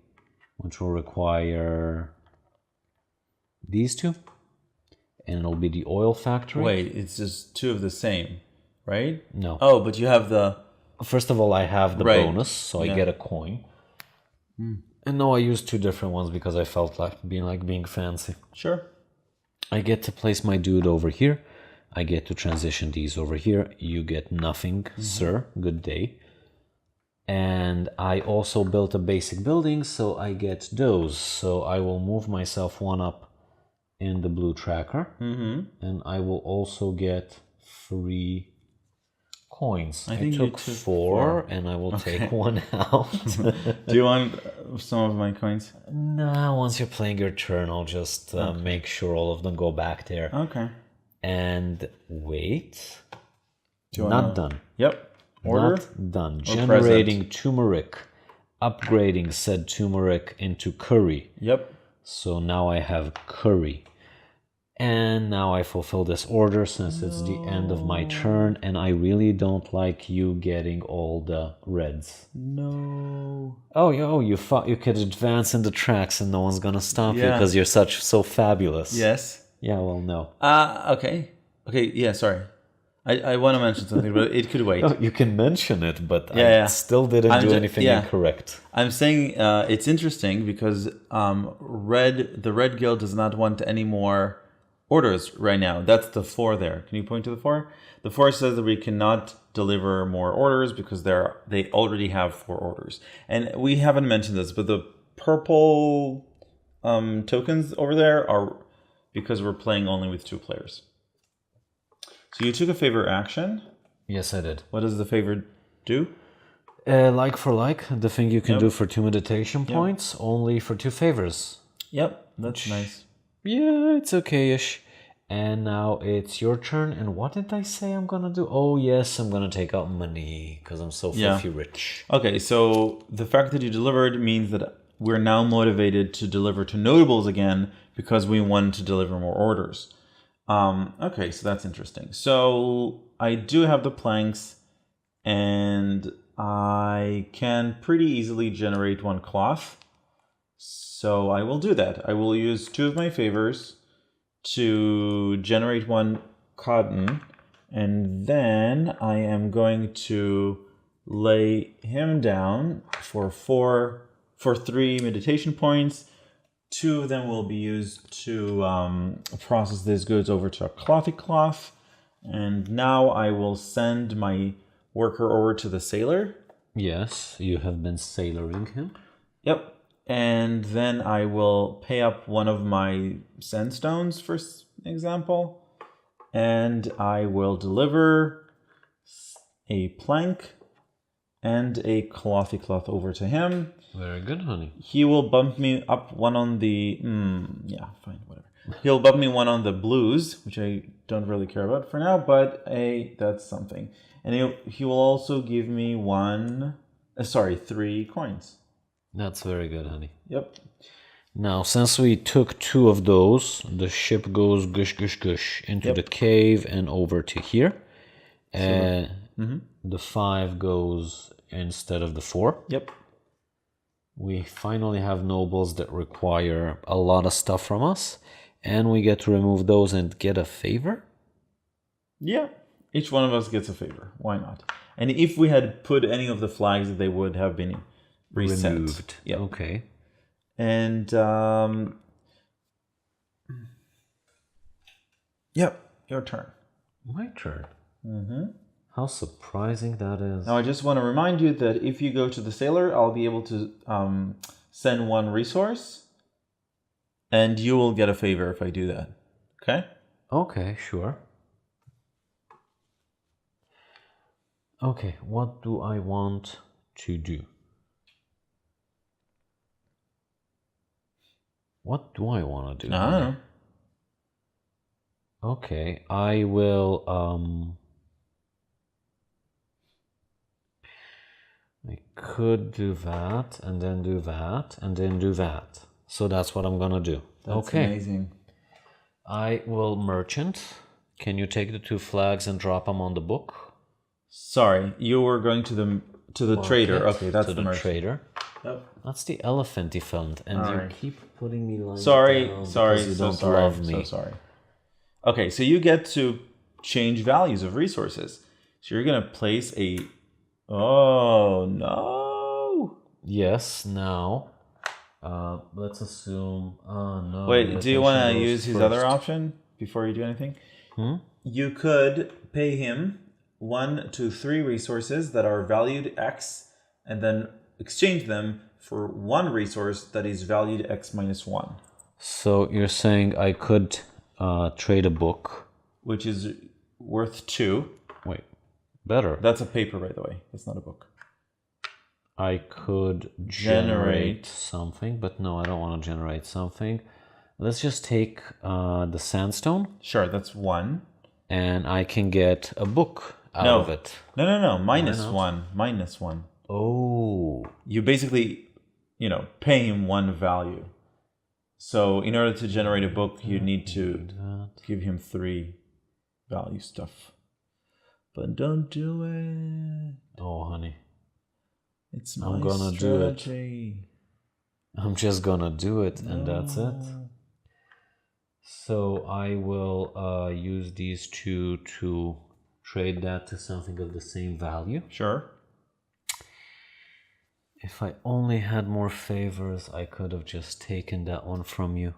which will require these 2. And it'll be the oil factory. Wait, it's just 2 of the same, right? No. Oh, but you have the... First of all, I have the bonus, so I get a coin. And no, I used 2 different ones because I felt like being fancy. Sure. I get to place my dude over here. I get to transition these over here. You get nothing, sir. Good day. And I also built a basic building, so I get those. So I will move myself 1 up in the blue tracker. And I will also get 3 coins. I took 4 and I will take 1 out. Do you want some of my coins? No, once you're playing your turn, I'll just make sure all of them go back there. Okay. And wait. Not done. Yep. Order. Not done. Generating turmeric. Upgrading said turmeric into curry. Yep. So now I have curry. And And now I fulfill this order since it's the end of my turn, and I really don't like you getting all the reds. No. Oh, you thought you could advance in the tracks and no one's gonna stop you Yeah. because you're so fabulous. Yes. Yeah, well, no. Okay. Okay, yeah, sorry. I want to mention something, but it could wait. Oh, you can mention it, but Yeah. I still didn't do anything yeah. incorrect. I'm saying it's interesting because the Red Guild does not want any more orders right now. That's the 4 there. Can you point to the 4? The 4 says that we cannot deliver more orders because they already have 4 orders. And we haven't mentioned this, but the purple tokens over there are because we're playing only with 2 players. So you took a favor action. Yes, I did. What does the favor do? Like for like, the thing you can do for 2 meditation points, only for 2 favors. Yep, that's nice. Yeah, it's okay-ish. And now it's your turn. And what did I say I'm gonna do? Oh, yes, I'm gonna take out money because I'm so filthy rich. Okay, so the fact that you delivered means that we're now motivated to deliver to notables again because we want to deliver more orders. Okay, so that's interesting. So I do have the planks, and I can pretty easily generate 1 cloth. So I will do that. I will use 2 of my favors to generate 1 cotton, and then I am going to lay him down for 3 meditation points. 2 of them will be used to process these goods over to a clothy cloth. And now I will send my worker over to the sailor. Yes, you have been sailoring him. Yep. And then I will pay up 1 of my sandstones, for example. And I will deliver a plank and a clothy cloth over to him. Very good, honey. He will bump me up 1 on the... yeah, fine, whatever. He'll bump me 1 on the blues, which I don't really care about for now, but that's something. And he will also give me 3 coins. That's very good, honey. Yep. Now, since we took 2 of those, the ship goes gush, gush, gush into the cave and over to here. And the 5 goes instead of the 4. Yep. We finally have nobles that require a lot of stuff from us, and we get to remove those and get a favor? Yeah, each one of us gets a favor. Why not? And if we had put any of the flags, they would have been reset. Removed. Yep. Okay. And, yep, your turn. My turn? How surprising that is. Now, I just want to remind you that if you go to the sailor, I'll be able to send 1 resource, and you will get a favor if I do that. Okay? Okay, sure. Okay, what do I want to do? What do I want to do? I don't know. Okay, I will... I could do that, and then do that, and then do that. So that's what I'm gonna do. That's okay. Amazing. I will merchant. Can you take the 2 flags and drop them on the book? Sorry, you were going to the trader. Okay, that's to the the merchant. trader. Yep. That's the elephanty fund, and All you right. keep putting me lying Sorry, down sorry, because you so don't sorry, love me. so sorry. Okay, so you get to change values of resources. So you're gonna place a... Oh, no! Yes, now, let's assume... Oh, no. Wait, do you want to goes use his first. other option before you do anything? You could pay him 1 to 3 resources that are valued X, and then exchange them for 1 resource that is valued X minus 1. So you're saying I could trade a book? Which is worth 2. Wait, better. That's a paper, by the way. That's not a book. I could generate something, but no, I don't want to generate something. Let's just take the sandstone. Sure, that's 1. And I can get a book out of it. No. Minus 1. Minus 1. Oh. You basically, pay him 1 value. So in order to generate a book, you need to give him 3 value stuff. But don't do it. Oh, honey. It's my I'm gonna strategy. do it. I'm just gonna do it, and that's it. So I will use these 2 to trade that to something of the same value. Sure. If I only had more favors, I could have just taken that one from you.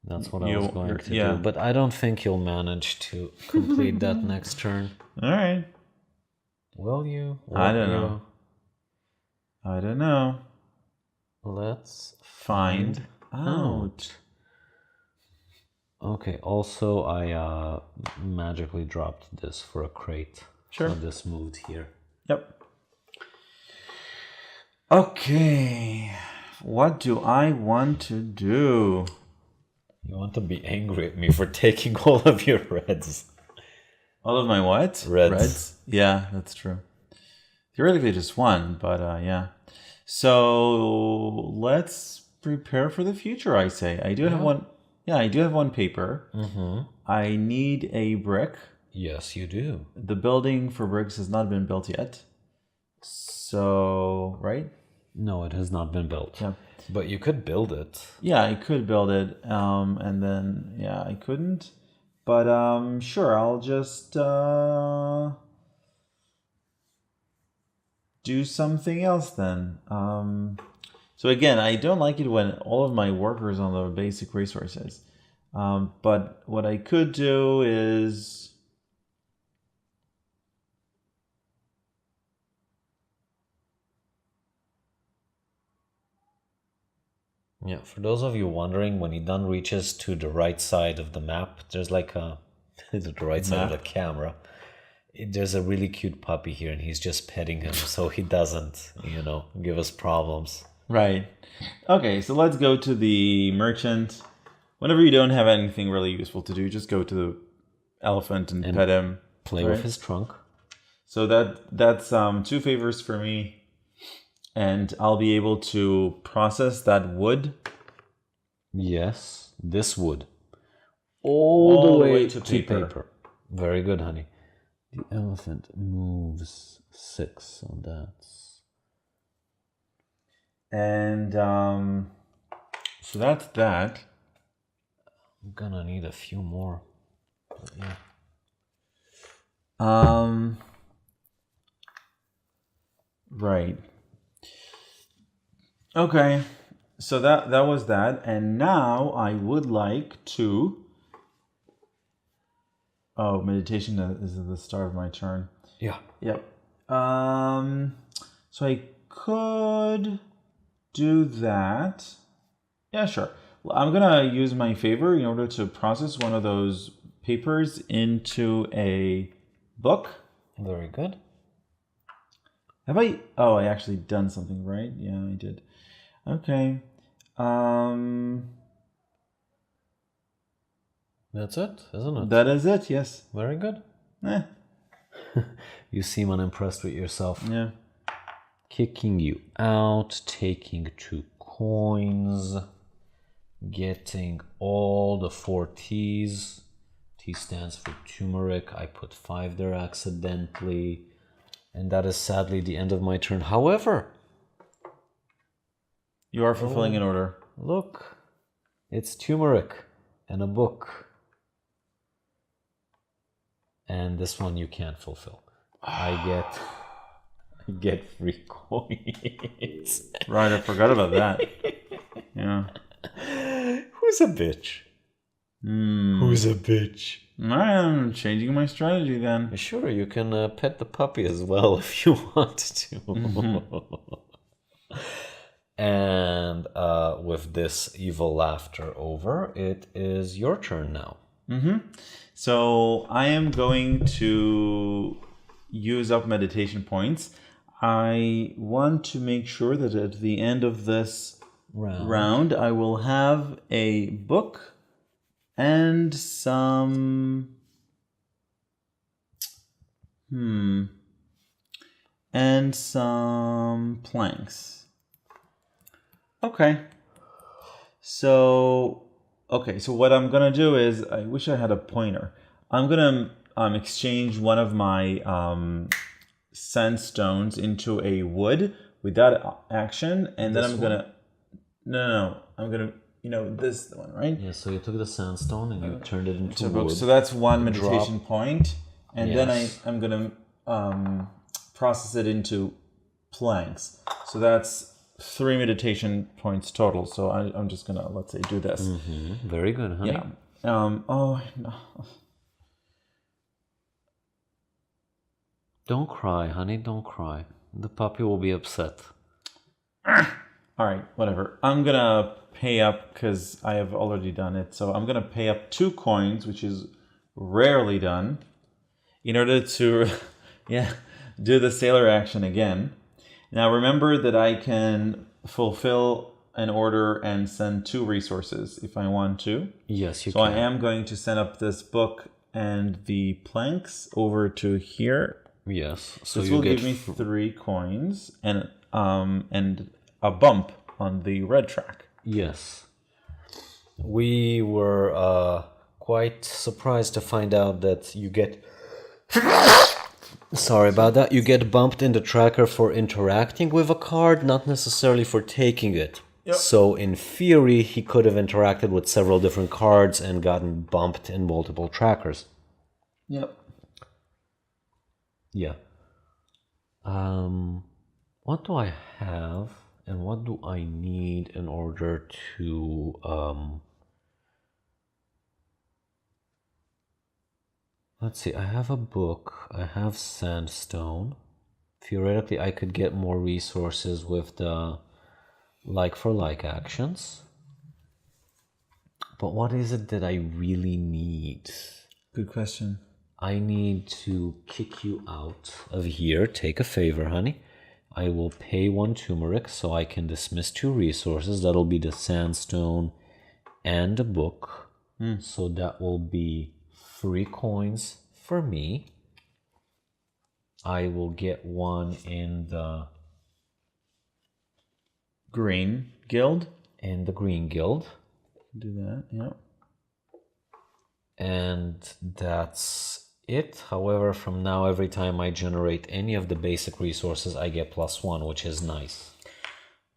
That's what I was going to do. But I don't think you'll manage to complete that next turn. All right. Will you? I don't know. I don't know. Let's find out. Okay, also I magically dropped this for a crate. Sure. So this moved here. Yep. Okay. What do I want to do? You want to be angry at me for taking all of your reds. All of my what? Reds. Yeah, that's true. Theoretically just one, but yeah. So let's prepare for the future, I say. I do have one. Yeah, I do have one paper. I need a brick. Yes, you do. The building for bricks has not been built yet. So, right? No, it has not been built. Yeah. But you could build it. Yeah, I could build it. And then, yeah, I couldn't. But sure, I'll just do something else then. So again, I don't like it when all of my workers on the basic resources. But what I could do is... Yeah, for those of you wondering, when he done reaches to the right side of the map, there's like a... the right side of the camera. There's a really cute puppy here, and he's just petting him so he doesn't, give us problems. Right. Okay, so let's go to the merchant. Whenever you don't have anything really useful to do, just go to the elephant and pet him. Play with his trunk. So that's 2 favors for me. And I'll be able to process that wood. Yes, this wood. All the way to paper. Very good, honey. The elephant moves 6, so that's... And so that's that. I'm gonna need a few more. But yeah. Right. Okay. So that was that. And now I would like to... Oh, meditation is at the start of my turn. Yeah. Yep. So I could do that. Yeah, sure. Well, I'm gonna use my favor in order to process one of those papers into a book. Very good. Have I? Oh, I actually done something, right? Yeah, I did. Okay. That's it, isn't it? That is it, yes. Very good. You seem unimpressed with yourself. Yeah. Kicking you out, taking 2 coins, getting all the 4 T's. T stands for turmeric. I put 5 there accidentally. And that is sadly the end of my turn. However, you are fulfilling an order. Look, it's turmeric and a book. And this one you can't fulfill. I get 3 coins. Right, I forgot about that. Yeah. Who's a bitch? Who's a bitch? I'm changing my strategy then. Sure, you can pet the puppy as well if you want to. And with this evil laughter over, it is your turn now. So I am going to use up meditation points. I want to make sure that at the end of this round I will have a book and some and some planks. Okay. So what I'm gonna do is, I wish I had a pointer. I'm gonna exchange one of my sandstones into a wood with that action, and then I'm gonna no, I'm gonna this one, right? Yeah, so you took the sandstone and you turned it into wood. So that's one meditation point, and then Yes. I'm gonna process it into planks. So that's 3 meditation points total. So I'm just gonna, let's say, do this. Very good, honey. Yeah. Oh no. Don't cry, honey, don't cry. The puppy will be upset. All right, whatever. I'm gonna pay up because I have already done it. So I'm gonna pay up 2 coins, which is rarely done, in order to do the sailor action again. Now remember that I can fulfill an order and send 2 resources if I want to. Yes, you So can. I am going to send up this book and the planks over to here. Yes. So This you will get give me 3 coins and a bump on the red track. Yes. We were quite surprised to find out that you get... Sorry about that. You get bumped in the tracker for interacting with a card, not necessarily for taking it. Yep. So in theory, he could have interacted with several different cards and gotten bumped in multiple trackers. Yep. Yeah. What do I have and what do I need in order to let's see, I have a book, I have sandstone. Theoretically, I could get more resources with the like for like actions. But what is it that I really need? Good question. I need to kick you out of here. Take a favor, honey. I will pay 1 turmeric so I can dismiss 2 resources. That'll be the sandstone and a book. So that will be 3 coins for me. I will get 1 in the Green Guild. Green Guild. Do that, yeah. And that's it. However, from now, every time I generate any of the basic resources, I get +1, which is nice.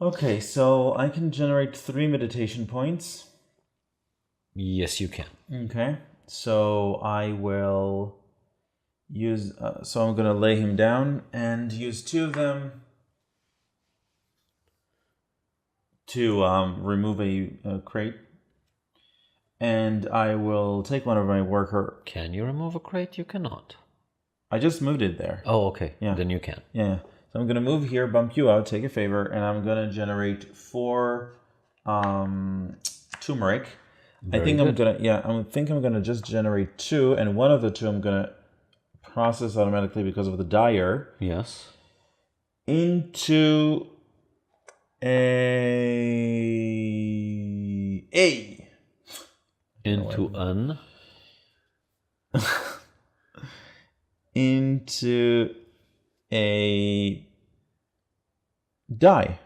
Okay, so I can generate 3 meditation points. Yes, you can. Okay, so I will use, so I'm gonna lay him down and use 2 of them to remove a crate. And I will take one of my worker. Can you remove a crate? You cannot. I just moved it there. Oh, okay. Yeah. Then you can. Yeah. So I'm going to move here, bump you out, take a favor, and I'm going to generate 4 turmeric. I think I'm going to just generate 2, and one of the 2 I'm going to process automatically because of the dyer Yes. into Into into a die.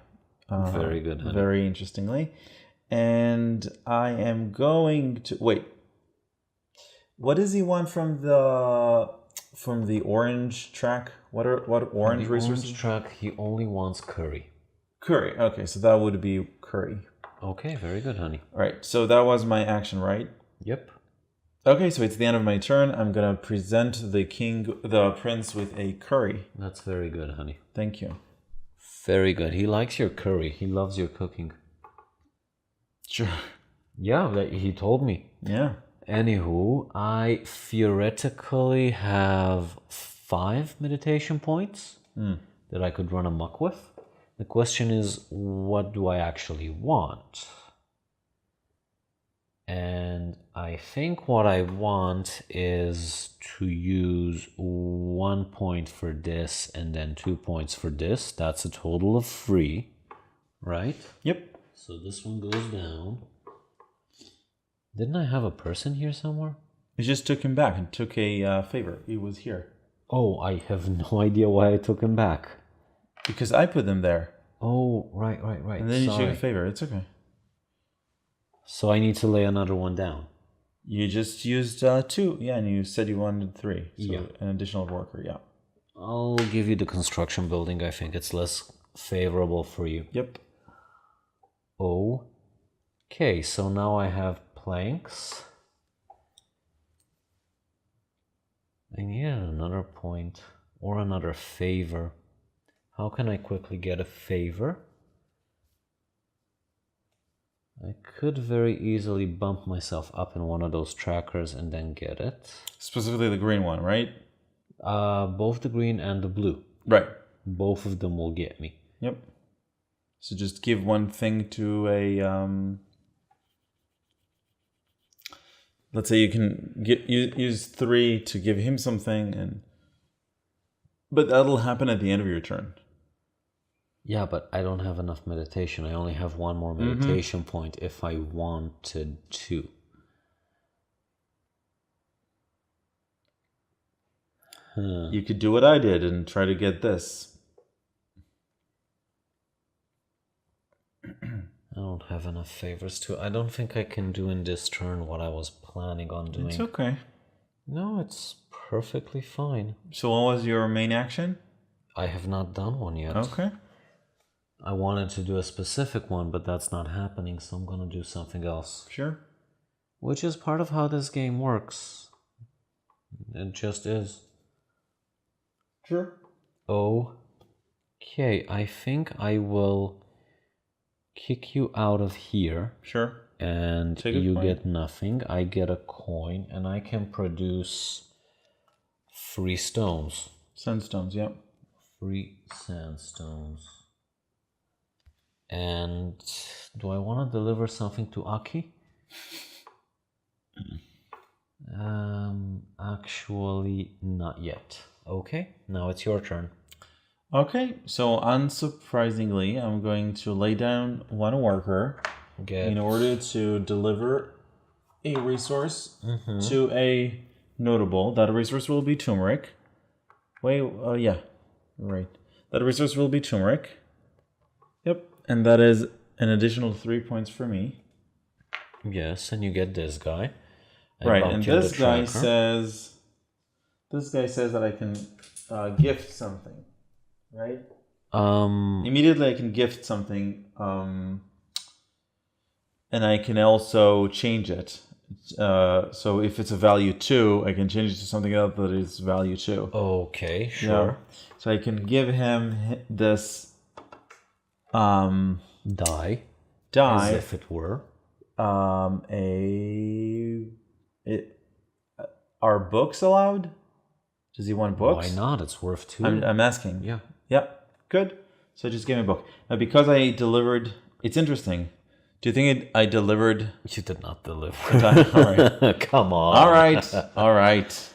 Very good, honey. Very interestingly. And I am going to wait. What does he want from the orange track? What orange resources? Orange track, he only wants curry. Curry. Okay, so that would be curry. Okay, very good, honey. All right, so that was my action, right? Yep. Okay, so it's the end of my turn. I'm gonna present the prince with a curry. That's very good, honey. Thank you. Very good. He likes your curry. He loves your cooking. Sure. Yeah, he told me. Yeah. Anywho, I theoretically have 5 meditation points that I could run amok with. The question is, what do I actually want? And I think what I want is to use 1 point for this and then 2 points for this. That's a total of 3, right? Yep. So this one goes down. Didn't I have a person here somewhere? I just took him back and took a favor. He was here. Oh, I have no idea why I took him back. Because I put them there. Oh, right. And then you Sorry. take a favor. It's okay. So I need to lay another one down. You just used 2. Yeah, and you said you wanted 3. So Yeah. an additional worker, yeah. I'll give you the construction building. I think it's less favorable for you. Yep. Okay, so now I have planks. I needed another point or another favor. How can I quickly get a favor? I could very easily bump myself up in one of those trackers and then get it. Specifically the green one, right? Both the green and the blue. Right. Both of them will get me. Yep. So just give one thing to a... let's say you can use 3 to give him something, but that'll happen at the end of your turn. Yeah, but I don't have enough meditation. I only have one more meditation point if I wanted to. You could do what I did and try to get this. I don't have enough favors to... I don't think I can do in this turn what I was planning on doing. It's okay. No, it's perfectly fine. So what was your main action? I have not done one yet. Okay. I wanted to do a specific one, but that's not happening, so I'm gonna do something else. Sure. Which is part of how this game works. It just is. Sure. Okay, I think I will kick you out of here. Sure. And Take a you coin. get nothing. I get a coin, and I can produce 3 stones. Sandstones, yep. 3 sandstones. And do I want to deliver something to Aki? Actually, not yet. Okay, now it's your turn. Okay, so unsurprisingly, I'm going to lay down 1 worker in order to deliver a resource to a notable. That resource will be turmeric. Yeah, right. That resource will be turmeric. Yep, and that is an additional 3 points for me. Yes, and you get this guy. Right, and this guy says that I can gift something, right? Immediately I can gift something, and I can also change it. So if it's a value 2, I can change it to something else that is value 2. Okay, sure. Yeah. So I can give him this Die. die. As if it were. Are books allowed? Does he want books? Why not? It's worth 2. I'm asking. Yeah. Yep. Good. So just give me a book. Now, because I delivered... It's interesting. Do you think I delivered... You did not deliver. All right. Come on. All right.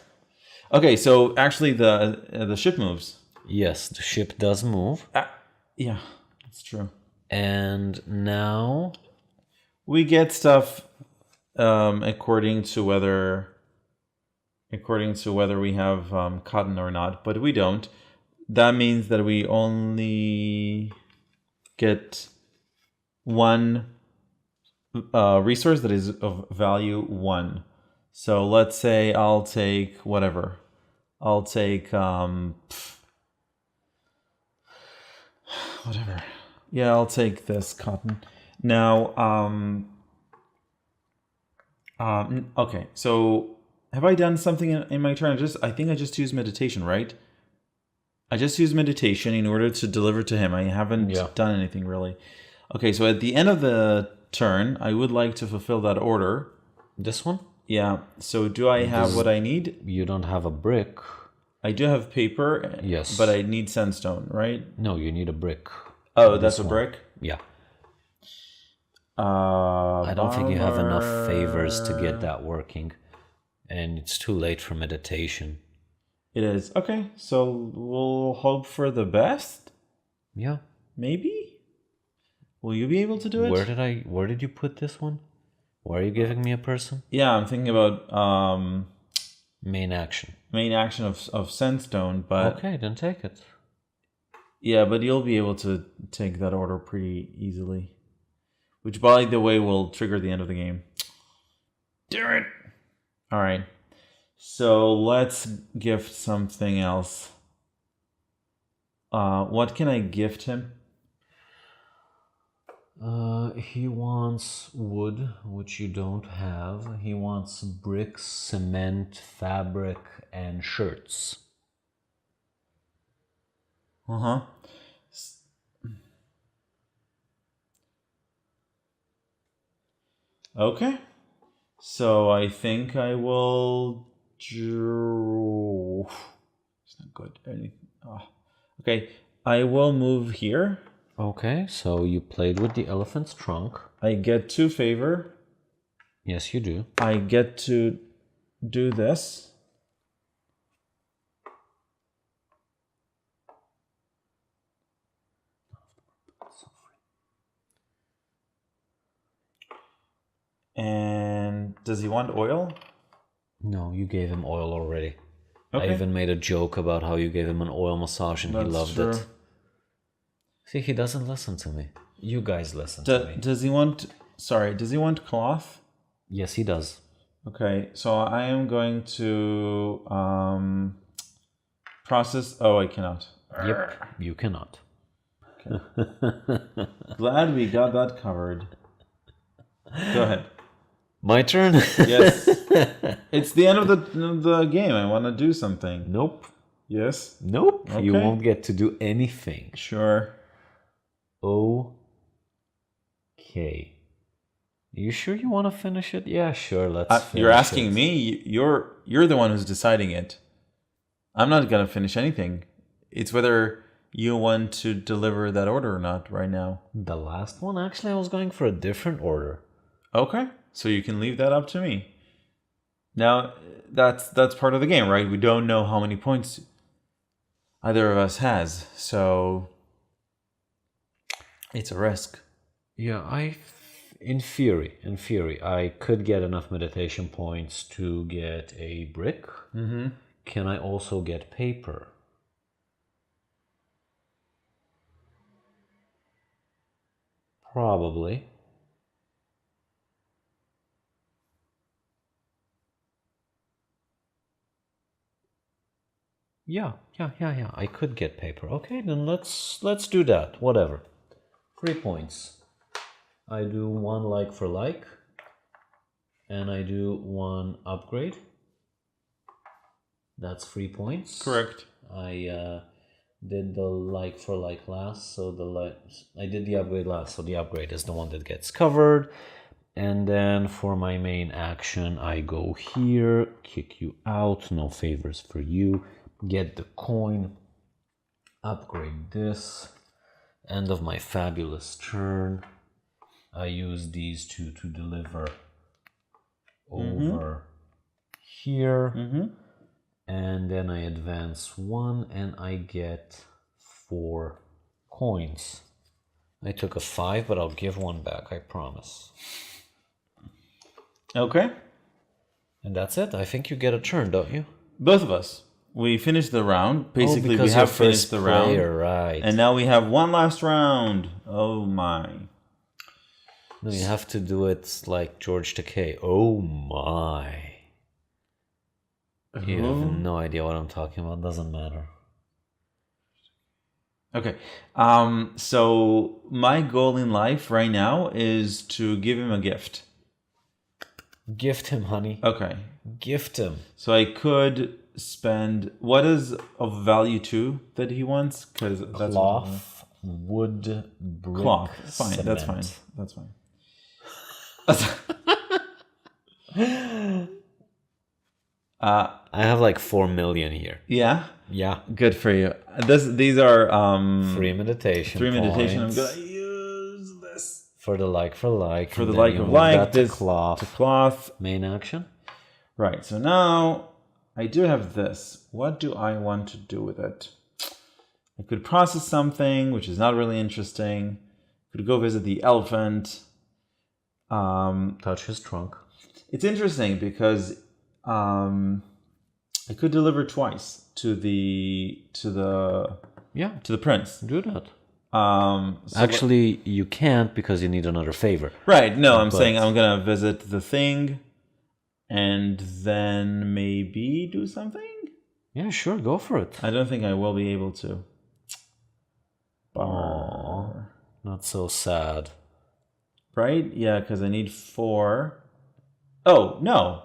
Okay, so actually the ship moves. Yes, the ship does move. Yeah, that's true. And now... We get stuff according to whether we have cotton or not, but we don't. That means that we only get 1 resource that is of value 1. So let's say I'll take whatever. I'll take whatever. Yeah, I'll take this cotton. Now, okay. So, have I done something in my turn? I think I just used meditation, right? I just used meditation in order to deliver to him. I haven't done anything really. Okay, so at the end of the turn, I would like to fulfill that order. This one? Yeah. So, do I have what I need? You don't have a brick. I do have paper. Yes. But I need sandstone, right? No, you need a brick. Oh, that's a brick? Yeah. I don't think you have enough favors to get that working. And it's too late for meditation. It is. Okay, so we'll hope for the best? Yeah. Maybe? Will you be able to do it? Where did you put this one? Why are you giving me a person? Yeah, I'm thinking about main action. Main action of sandstone, but... Okay, then take it. Yeah, but you'll be able to take that order pretty easily. Which, by the way, will trigger the end of the game. Damn it! Alright. So let's gift something else. What can I gift him? He wants wood, which you don't have. He wants bricks, cement, fabric, and shirts. Uh-huh. Okay. So I think I will draw. It's not good. Okay. I will move here. Okay, so you played with the elephant's trunk. I get 2 favor. Yes, you do. I get to do this. And does he want oil? No, you gave him oil already. Okay. I even made a joke about how you gave him an oil massage and he loved it. See, he doesn't listen to me. You guys listen to me. Does he want... Sorry, does he want cloth? Yes, he does. Okay, so I am going to process... Oh, I cannot. Yep, you cannot. Okay. Glad we got that covered. Go ahead. My turn? Yes. It's the end of the game. I want to do something. Nope. Yes? Nope. Okay. You won't get to do anything. Sure. Okay. You sure you want to finish it? Yeah, sure. Let's finish You're asking it. me. You're the one who's deciding it. I'm not going to finish anything. It's whether you want to deliver that order or not right now. The last one? Actually, I was going for a different order. Okay. So you can leave that up to me. Now, that's part of the game, right? We don't know how many points either of us has. So it's a risk. Yeah, in theory, I could get enough meditation points to get a brick. Mm-hmm. Can I also get paper? Probably. Yeah. I could get paper. Okay, then let's do that. Whatever. 3 points. I do 1 like for like, and I do 1 upgrade. That's 3 points. Correct. I did the like for like last, so I did the upgrade last, so the upgrade is the one that gets covered. And then for my main action, I go here, kick you out, no favors for you, get the coin, upgrade this. End of my fabulous turn. I use these two to deliver over here. Mm-hmm. And then I advance 1 and I get 4 coins. I took a 5, but I'll give 1 back, I promise. Okay. And that's it. I think you get a turn, don't you? Both of us. We finished the round. Basically, we because have you're finished first the round. player, right. And now we have one last round. Oh my. No, you have to do it like George Takei. Oh my. You have no idea what I'm talking about. Doesn't matter. Okay. So my goal in life right now is to give him a gift. Gift him, honey. Okay. Gift him. So I could spend... What is of value to that he wants? Because that's Cloth, wood, brick, cloth. Fine. cement. That's fine. That's fine. I have like 4 million here. Yeah. Yeah. Good for you. These are 3 meditation. 3 meditation. I'm points. gonna use this For the like for like. for the and then like you of move like. that This to cloth. to cloth. Main action. Right. So now I do have this. What do I want to do with it? I could process something, which is not really interesting. Could go visit the elephant. Touch his trunk. It's interesting because I could deliver twice to the Yeah, to the prince. do that. So Actually, you can't because you need another favor. right. No, I'm But- saying I'm gonna visit the thing, and then maybe do something. Yeah, sure, go for it. I don't think I will be able to. Aw, not so sad. Right? Yeah, because I need 4. Oh no!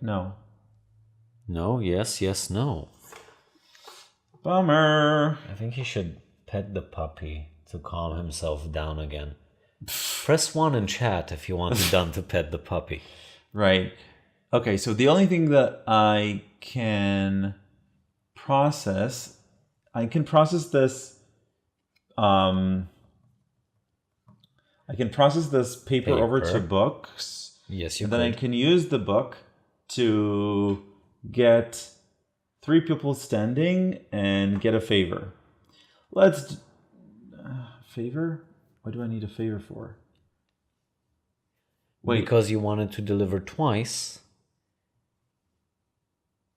No. No, yes, yes, no. Bummer. I think he should pet the puppy to calm himself down again. Press 1 in chat if you want Dun to pet the puppy. Right. Okay, so the only thing that I can process this. I can process this paper over to books. Yes, you and could. then I can use the book to get 3 people standing and get a favor. Let's favor? What do I need a favor for? Wait. Because you wanted to deliver twice.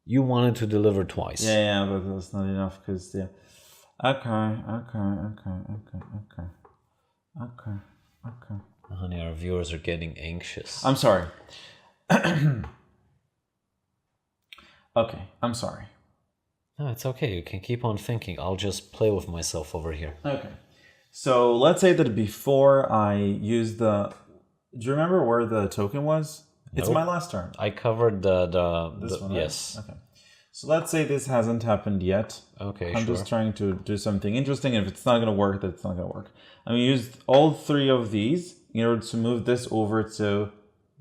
You wanted to deliver twice. Yeah, but that's not enough because yeah. Okay. Honey, our viewers are getting anxious. I'm sorry. Okay, I'm sorry. No, it's okay. You can keep on thinking. I'll just play with myself over here. Okay. So let's say that before I use the... Do you remember where the token was? It's Nope. my last turn. I covered the This one, right? yes. Okay. So let's say this hasn't happened yet. Okay, I'm sure. just trying to do something interesting. And if it's not going to work, then it's not going to work. I'm going to use all 3 of these in order to move this over to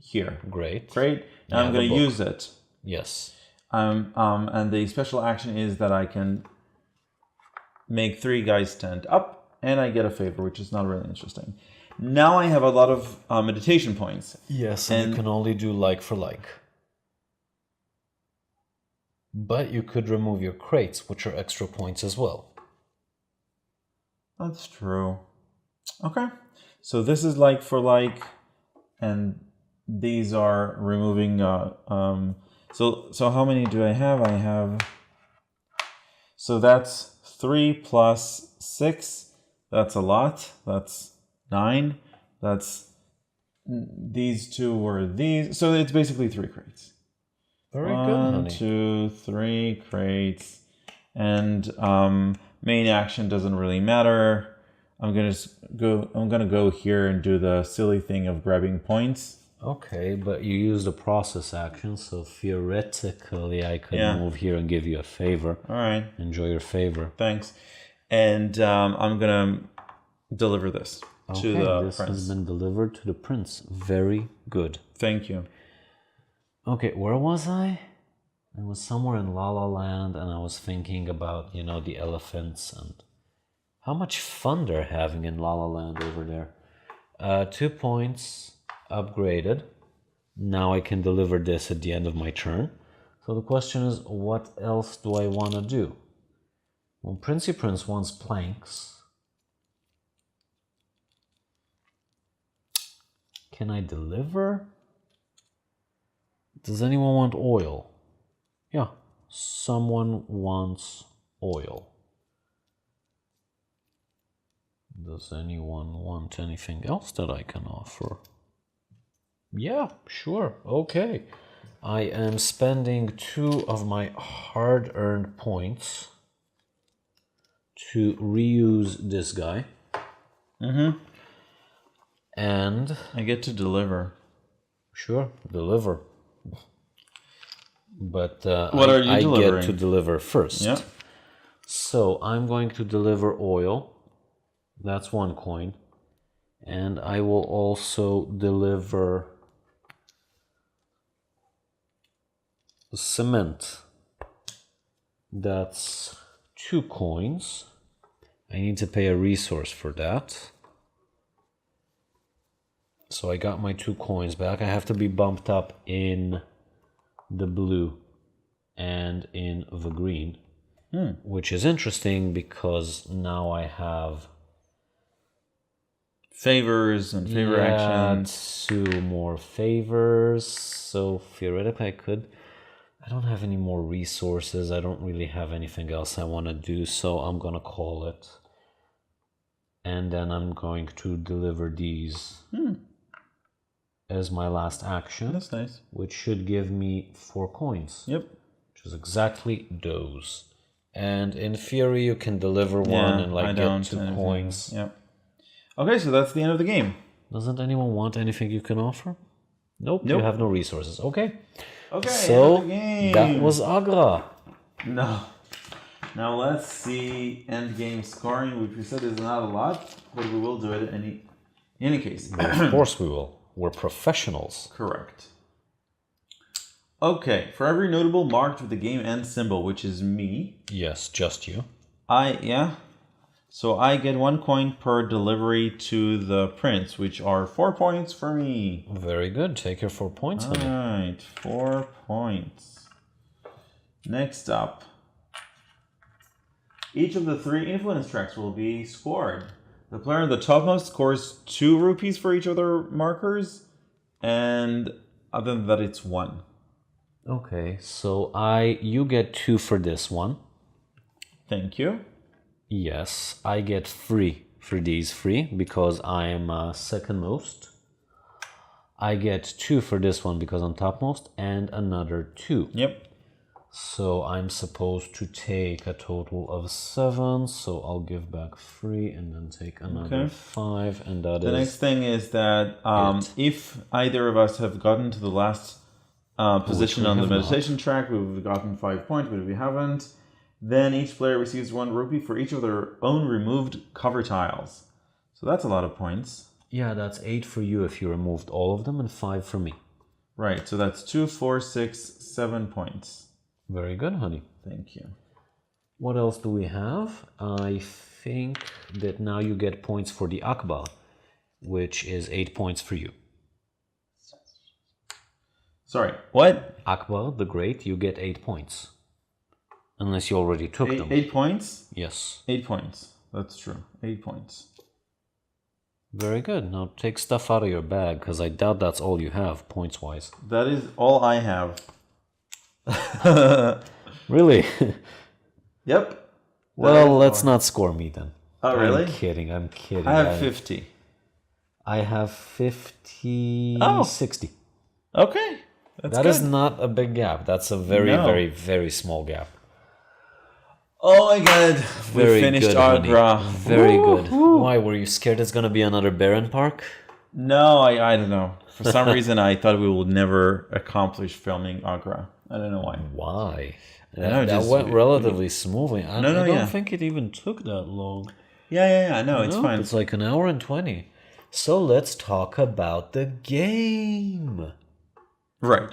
here. Great. Great. Now I'm have a going to book. use it. Yes. And the special action is that I can make 3 guys stand up, and I get a favor, which is not really interesting. Now I have a lot of meditation points. Yes, and you can only do like for like. But you could remove your crates, which are extra points as well. That's true. Okay. So this is like for like, and these are removing... So how many do I have? I have... So that's 3 plus 6. That's a lot. That's 9. That's... These 2 were these. So it's basically 3 crates. Very good, honey. 1, 2, 3 crates. And main action doesn't really matter. I'm gonna go here and do the silly thing of grabbing points. Okay, but you used a process action, so theoretically I could Yeah. move here and give you a favor. All right. Enjoy your favor. Thanks. And I'm gonna deliver this to the this prince. has been delivered to the prince. Very good. Thank you. Okay, where was I? I was somewhere in La La Land, and I was thinking about, the elephants and how much fun they're having in La La Land over there. 2 points upgraded. Now I can deliver this at the end of my turn. So the question is, what else do I want to do? Well, Princey Prince wants planks. Can I deliver? Does anyone want oil? Yeah, someone wants oil. Does anyone want anything else that I can offer? Yeah, sure, okay. I am spending 2 of my hard-earned points to reuse this guy. Mm-hmm. And... I get to deliver. Sure, deliver. But What are you I delivering? get to deliver first. Yeah. So I'm going to deliver oil. That's 1 coin. And I will also deliver cement. That's 2 coins. I need to pay a resource for that. So I got my 2 coins back. I have to be bumped up in the blue and in the green, which is interesting because now I have Favors and favor actions. 2 more favors. So theoretically I could I don't have any more resources. I don't really have anything else I want to do, so I'm gonna call it. And then I'm going to deliver these as my last action. That's nice. Which should give me 4 coins. Yep. Which is exactly those. And in theory, you can deliver one and like get 2 coins. Yep. Okay, so that's the end of the game. Doesn't anyone want anything you can offer? Nope. You have no resources. Okay. Okay, so end of the game. That was Agra. No. Now let's see endgame scoring, which we said is not a lot, but we will do it in any case. Of course we will. We're professionals. Correct. Okay, for every notable marked with the game end symbol, which is me. Yes, just you. So I get 1 coin per delivery to the prince, which are 4 points for me. Very good. Take your 4 points, honey. Alright, 4 points. Next up. Each of the 3 influence tracks will be scored. The player in the topmost scores 2 rupees for each of their markers, and other than that, it's 1. Okay, so you get 2 for this one. Thank you. Yes, I get 3 for these 3 because I am second most. I get 2 for this one because I'm topmost, and another 2. Yep. So I'm supposed to take a total of 7, so I'll give back 3 and then take another 5, and that the next thing is that if either of us have gotten to the last position on the meditation track, we've gotten 5 points, but if we haven't, then each player receives 1 rupee for each of their own removed cover tiles. So that's a lot of points. Yeah, that's 8 for you if you removed all of them, and 5 for me. Right, so that's 2, 4, 6, 7 points. Very good, honey. Thank you. What else do we have? I think that now you get points for the Akbar, which is 8 points for you. Sorry, what? Akbar, the Great, you get 8 points. Unless you already took them. 8 points? Yes. 8 points. That's true. 8 points. Very good. Now take stuff out of your bag, because I doubt that's all you have, points-wise. That is all I have. Really? Yep. Well, let's not score me then. Oh, really? I'm kidding. I have 50. I have 50... 60. Okay. That's That good. is not a big gap. That's a very, very, very small gap. Oh my god. We Very finished good, Agra. honey. Very good. Why, were you scared it's going to be another Baron Park? No, I don't know. For some reason, I thought we would never accomplish filming Agra. I don't know why. Why? No, That went relatively smoothly. I don't think it even took that long. Yeah. No, it's fine. It's like an hour and 20. So let's talk about the game. Right.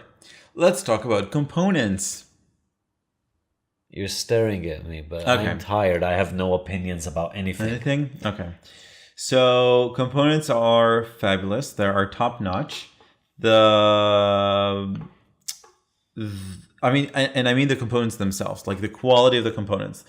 Let's talk about components. You're staring at me, but Okay. I'm tired. I have no opinions about anything. Anything? Okay. So components are fabulous. They are top notch. I mean the components themselves, like the quality of the components,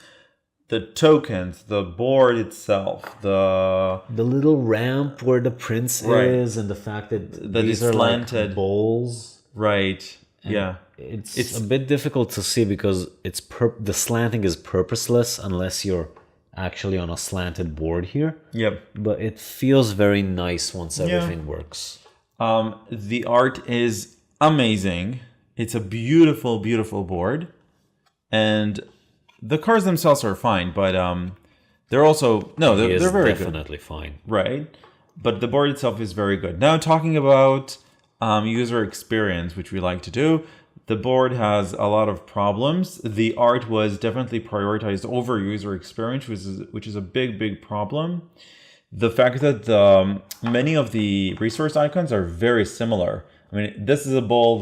the tokens, the board itself, the little ramp where the prince is, and the fact that these are slanted like bowls. Right. Yeah. It's a bit difficult to see because the slanting is purposeless unless you're actually on a slanted board here. Yep. But it feels very nice once everything works. The art is amazing. It's a beautiful, beautiful board. And the cards themselves are fine, but they're also... No, they're very good. Definitely fine. Right. But the board itself is very good. Now, talking about user experience, which we like to do, the board has a lot of problems. The art was definitely prioritized over user experience, which is a big, big problem. The fact that many of the resource icons are very similar. I mean, this is a bowl,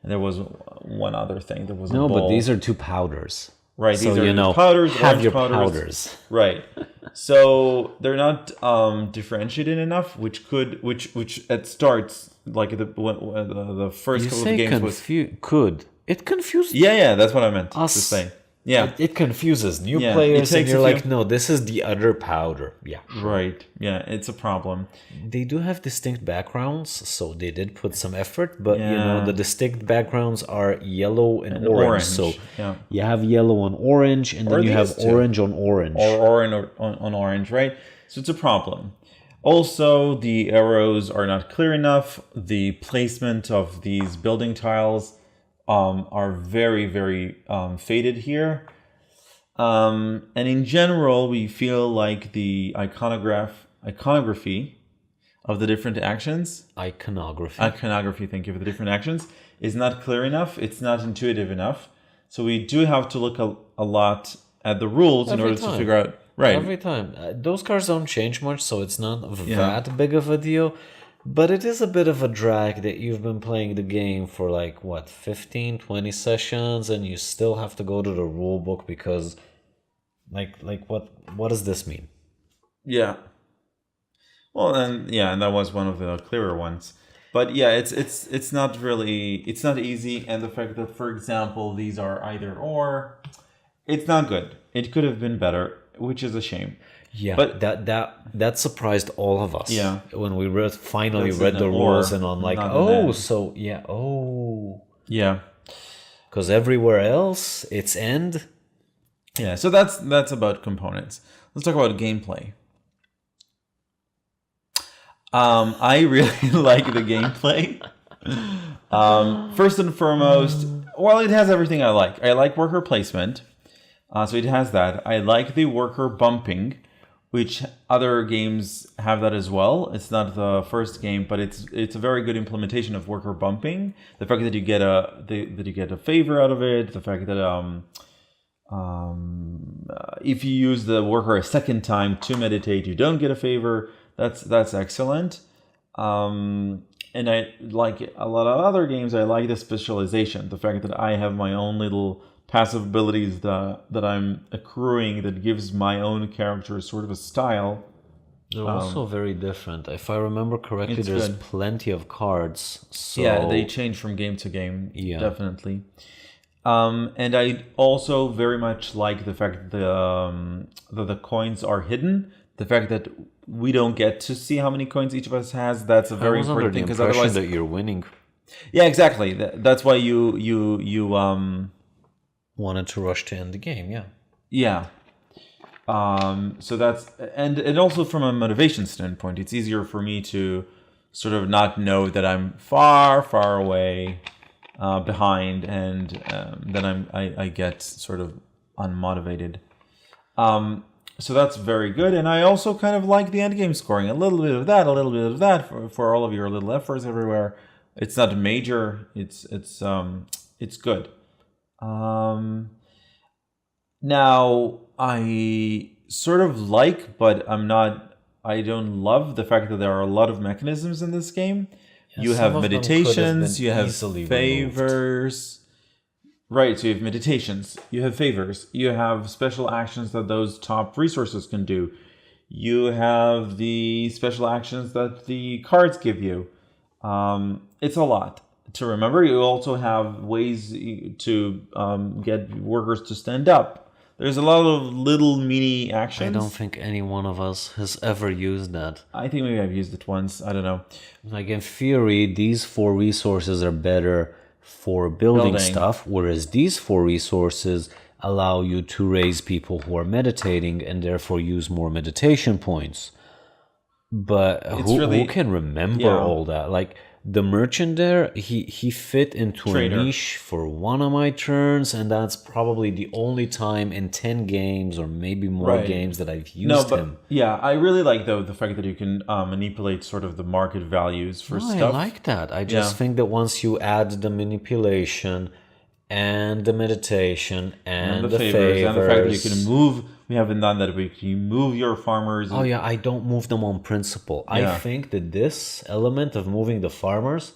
and there was one other thing. There was a bowl. No, but these are 2 powders. Right, so, these are powders, have orange your powders. Right. So they're not differentiated enough, which it starts like the first couple of games was could. It confused Yeah, that's what I meant us. to say. Yeah. It confuses new Yeah, it players, and takes you're a like, few- no, this is the other powder. Yeah. Right. Yeah, it's a problem. They do have distinct backgrounds, so they did put some effort, but Yeah. the distinct backgrounds are yellow and, And orange. orange, So yeah. you have yellow on orange, and then you have these two. orange on orange. Or orange on orange, right? So it's a problem. Also, the arrows are not clear enough. The placement of these building tiles are very, very faded here. And in general, we feel like the iconography of the different actions, Iconography. thank you, for the different actions, is not clear enough. It's not intuitive enough. So we do have to look a lot at the rules in Every order to time. figure out, right. Every time. Those cards don't change much, so it's not that big of a deal. But it is a bit of a drag that you've been playing the game for like, what, 15, 20 sessions, and you still have to go to the rule book because, what does this mean? Yeah. Well, and that was one of the clearer ones. But yeah, it's not easy, and the fact that, for example, these are either or, it's not good. It could have been better, which is a shame. Yeah, But that surprised all of us. Yeah. When we finally That's read an the or, rules, and I'm like, not an and. Yeah. Because everywhere else it's end. Yeah, so that's about components. Let's talk about gameplay. I really like the gameplay. First and foremost, well, it has everything I like. I like worker placement, so it has that. I like the worker bumping, which other games have that as well. It's not the first game, but it's a very good implementation of worker bumping. The fact that you get a favor out of it, the fact that if you use the worker a second time to meditate, you don't get a favor. That's excellent. And I like a lot of other games. I like the specialization, the fact that I have my own little passive abilities that I'm accruing that gives my own character sort of a style. They're also very different. If I remember correctly, It's there's good. plenty of cards. So Yeah, they change from game to game. Yeah. Definitely. And I also very much like the fact that the coins are hidden. The fact that we don't get to see how many coins each of us has. That's a very I was under important the thing, because impression otherwise, that you're winning. yeah, exactly. That's why you Wanted to rush to end the game, yeah. yeah. So that's and also from a motivation standpoint, it's easier for me to sort of not know that I'm far away behind, and then I get sort of unmotivated. So that's very good, and I also kind of like the endgame scoring. A little bit of that for all of your little efforts everywhere. It's not major. It's good. Now I sort of like, but I don't love the fact that there are a lot of mechanisms in this game. You some have of them could have meditations, been you have easily favors. Right, so you have meditations, you have favors, you have special actions that those top resources can do. You have the special actions that the cards give you. It's a lot to remember. You also have ways to get workers to stand up. There's a lot of little mini actions. I don't think any one of us has ever used that. I think maybe I've used it once. I don't know. Like in theory, these 4 resources are better for building stuff, whereas these 4 resources allow you to raise people who are meditating and therefore use more meditation points. But who can remember all that? Like the merchant there, he fit into a niche for one of my turns, and that's probably the only time in 10 games or maybe more games that I've used him. Yeah, I really like though the fact that you can manipulate sort of the market values for stuff. I like that. I just think that once you add the manipulation and the meditation and the favors and the fact that you can move, we haven't done that. We can move your farmers. Oh yeah, I don't move them on principle. I think that this element of moving the farmers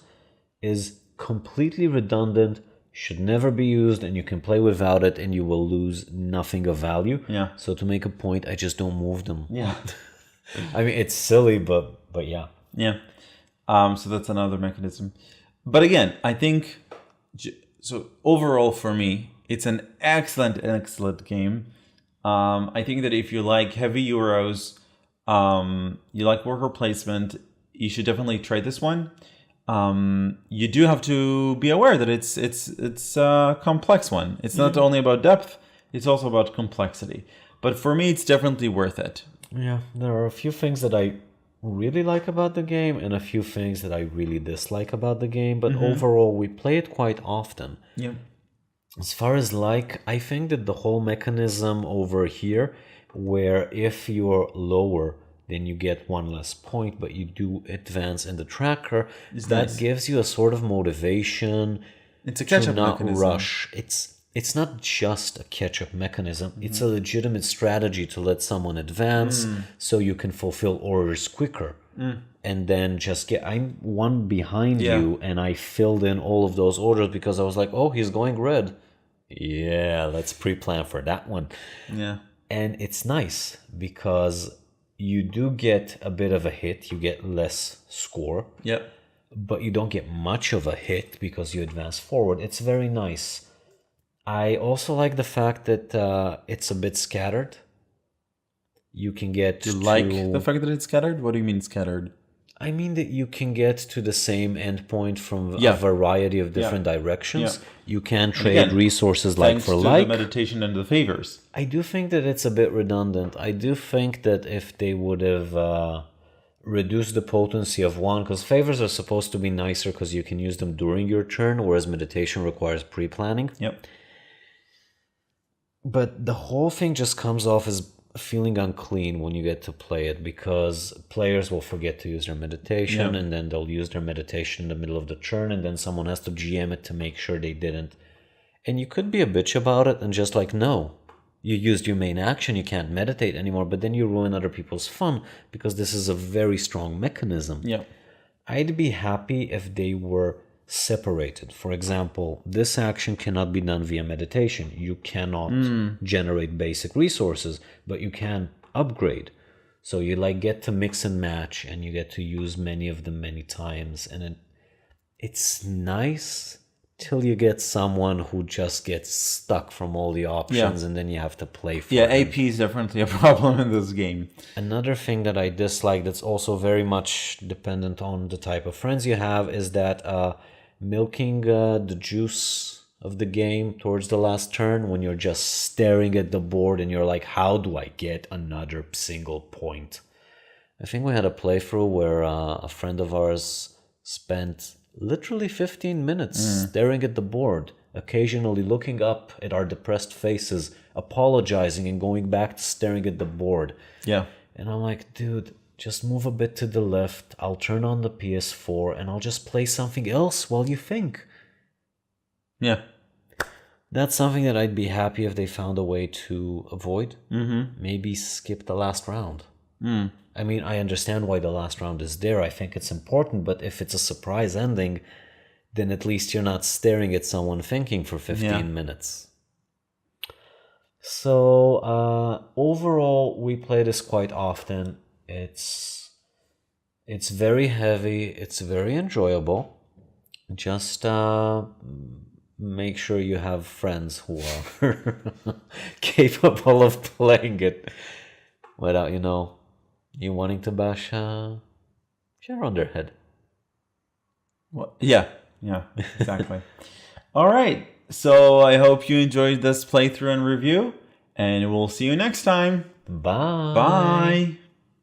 is completely redundant, should never be used, and you can play without it and you will lose nothing of value. Yeah. So to make a point, I just don't move them. Yeah. I mean, it's silly, but yeah. Yeah. So that's another mechanism. But again, I think, so overall for me, It's an excellent game. I think that if you like heavy Euros, you like worker placement, you should definitely try this one. You do have to be aware that it's a complex one. It's not only about depth, it's also about complexity. But for me, it's definitely worth it. Yeah, there are a few things that I really like about the game and a few things that I really dislike about the game, but overall we play it quite often. Yeah. As far as I think that the whole mechanism over here, where if you're lower, then you get one less point, but you do advance in the tracker, that gives you a sort of motivation. It's a catch-up mechanism. Rush. It's not just a catch-up mechanism. It's a legitimate strategy to let someone advance so you can fulfill orders quicker. And then just I'm one behind you, and I filled in all of those orders because I was like, oh, he's going red. Yeah, let's pre-plan for that one. Yeah. And it's nice because you do get a bit of a hit. You get less score. Yep. But you don't get much of a hit because you advance forward. It's very nice. I also like the fact that it's a bit scattered. You can get like the fact that it's scattered? What do you mean scattered? I mean that you can get to the same endpoint from a variety of different directions. Yeah. You can trade resources like for like. The meditation and the favors. I do think that it's a bit redundant. I do think that if they would have reduced the potency of one, because favors are supposed to be nicer because you can use them during your turn, whereas meditation requires pre-planning. Yep. But the whole thing just comes off as feeling unclean when you get to play it, because players will forget to use their meditation, and then they'll use their meditation in the middle of the turn, and then someone has to GM it to make sure they didn't. And you could be a bitch about it and just like, no, you used your main action, you can't meditate anymore, but then you ruin other people's fun because this is a very strong mechanism. Yeah. I'd be happy if they were separated. For example, this action cannot be done via meditation. You cannot generate basic resources, but you can upgrade. So you get to mix and match, and you get to use many of them many times. And it's nice till you get someone who just gets stuck from all the options, and then you have to play for them. AP is definitely a problem in this game. Another thing that I dislike that's also very much dependent on the type of friends you have is that milking the juice of the game towards the last turn, when you're just staring at the board and you're like, how do I get another single point? I think we had a playthrough where a friend of ours spent literally 15 minutes staring at the board, occasionally looking up at our depressed faces, apologizing and going back to staring at the board. Yeah. And I'm like, dude, just move a bit to the left. I'll turn on the PS4 and I'll just play something else while you think. Yeah. That's something that I'd be happy if they found a way to avoid. Maybe skip the last round. I mean, I understand why the last round is there. I think it's important, but if it's a surprise ending, then at least you're not staring at someone thinking for 15 minutes. So overall, we play this quite often. It's very heavy. It's very enjoyable. Just make sure you have friends who are capable of playing it without, you wanting to bash chair on their head. Well, yeah, exactly. All right. So I hope you enjoyed this playthrough and review, and we'll see you next time. Bye. Bye.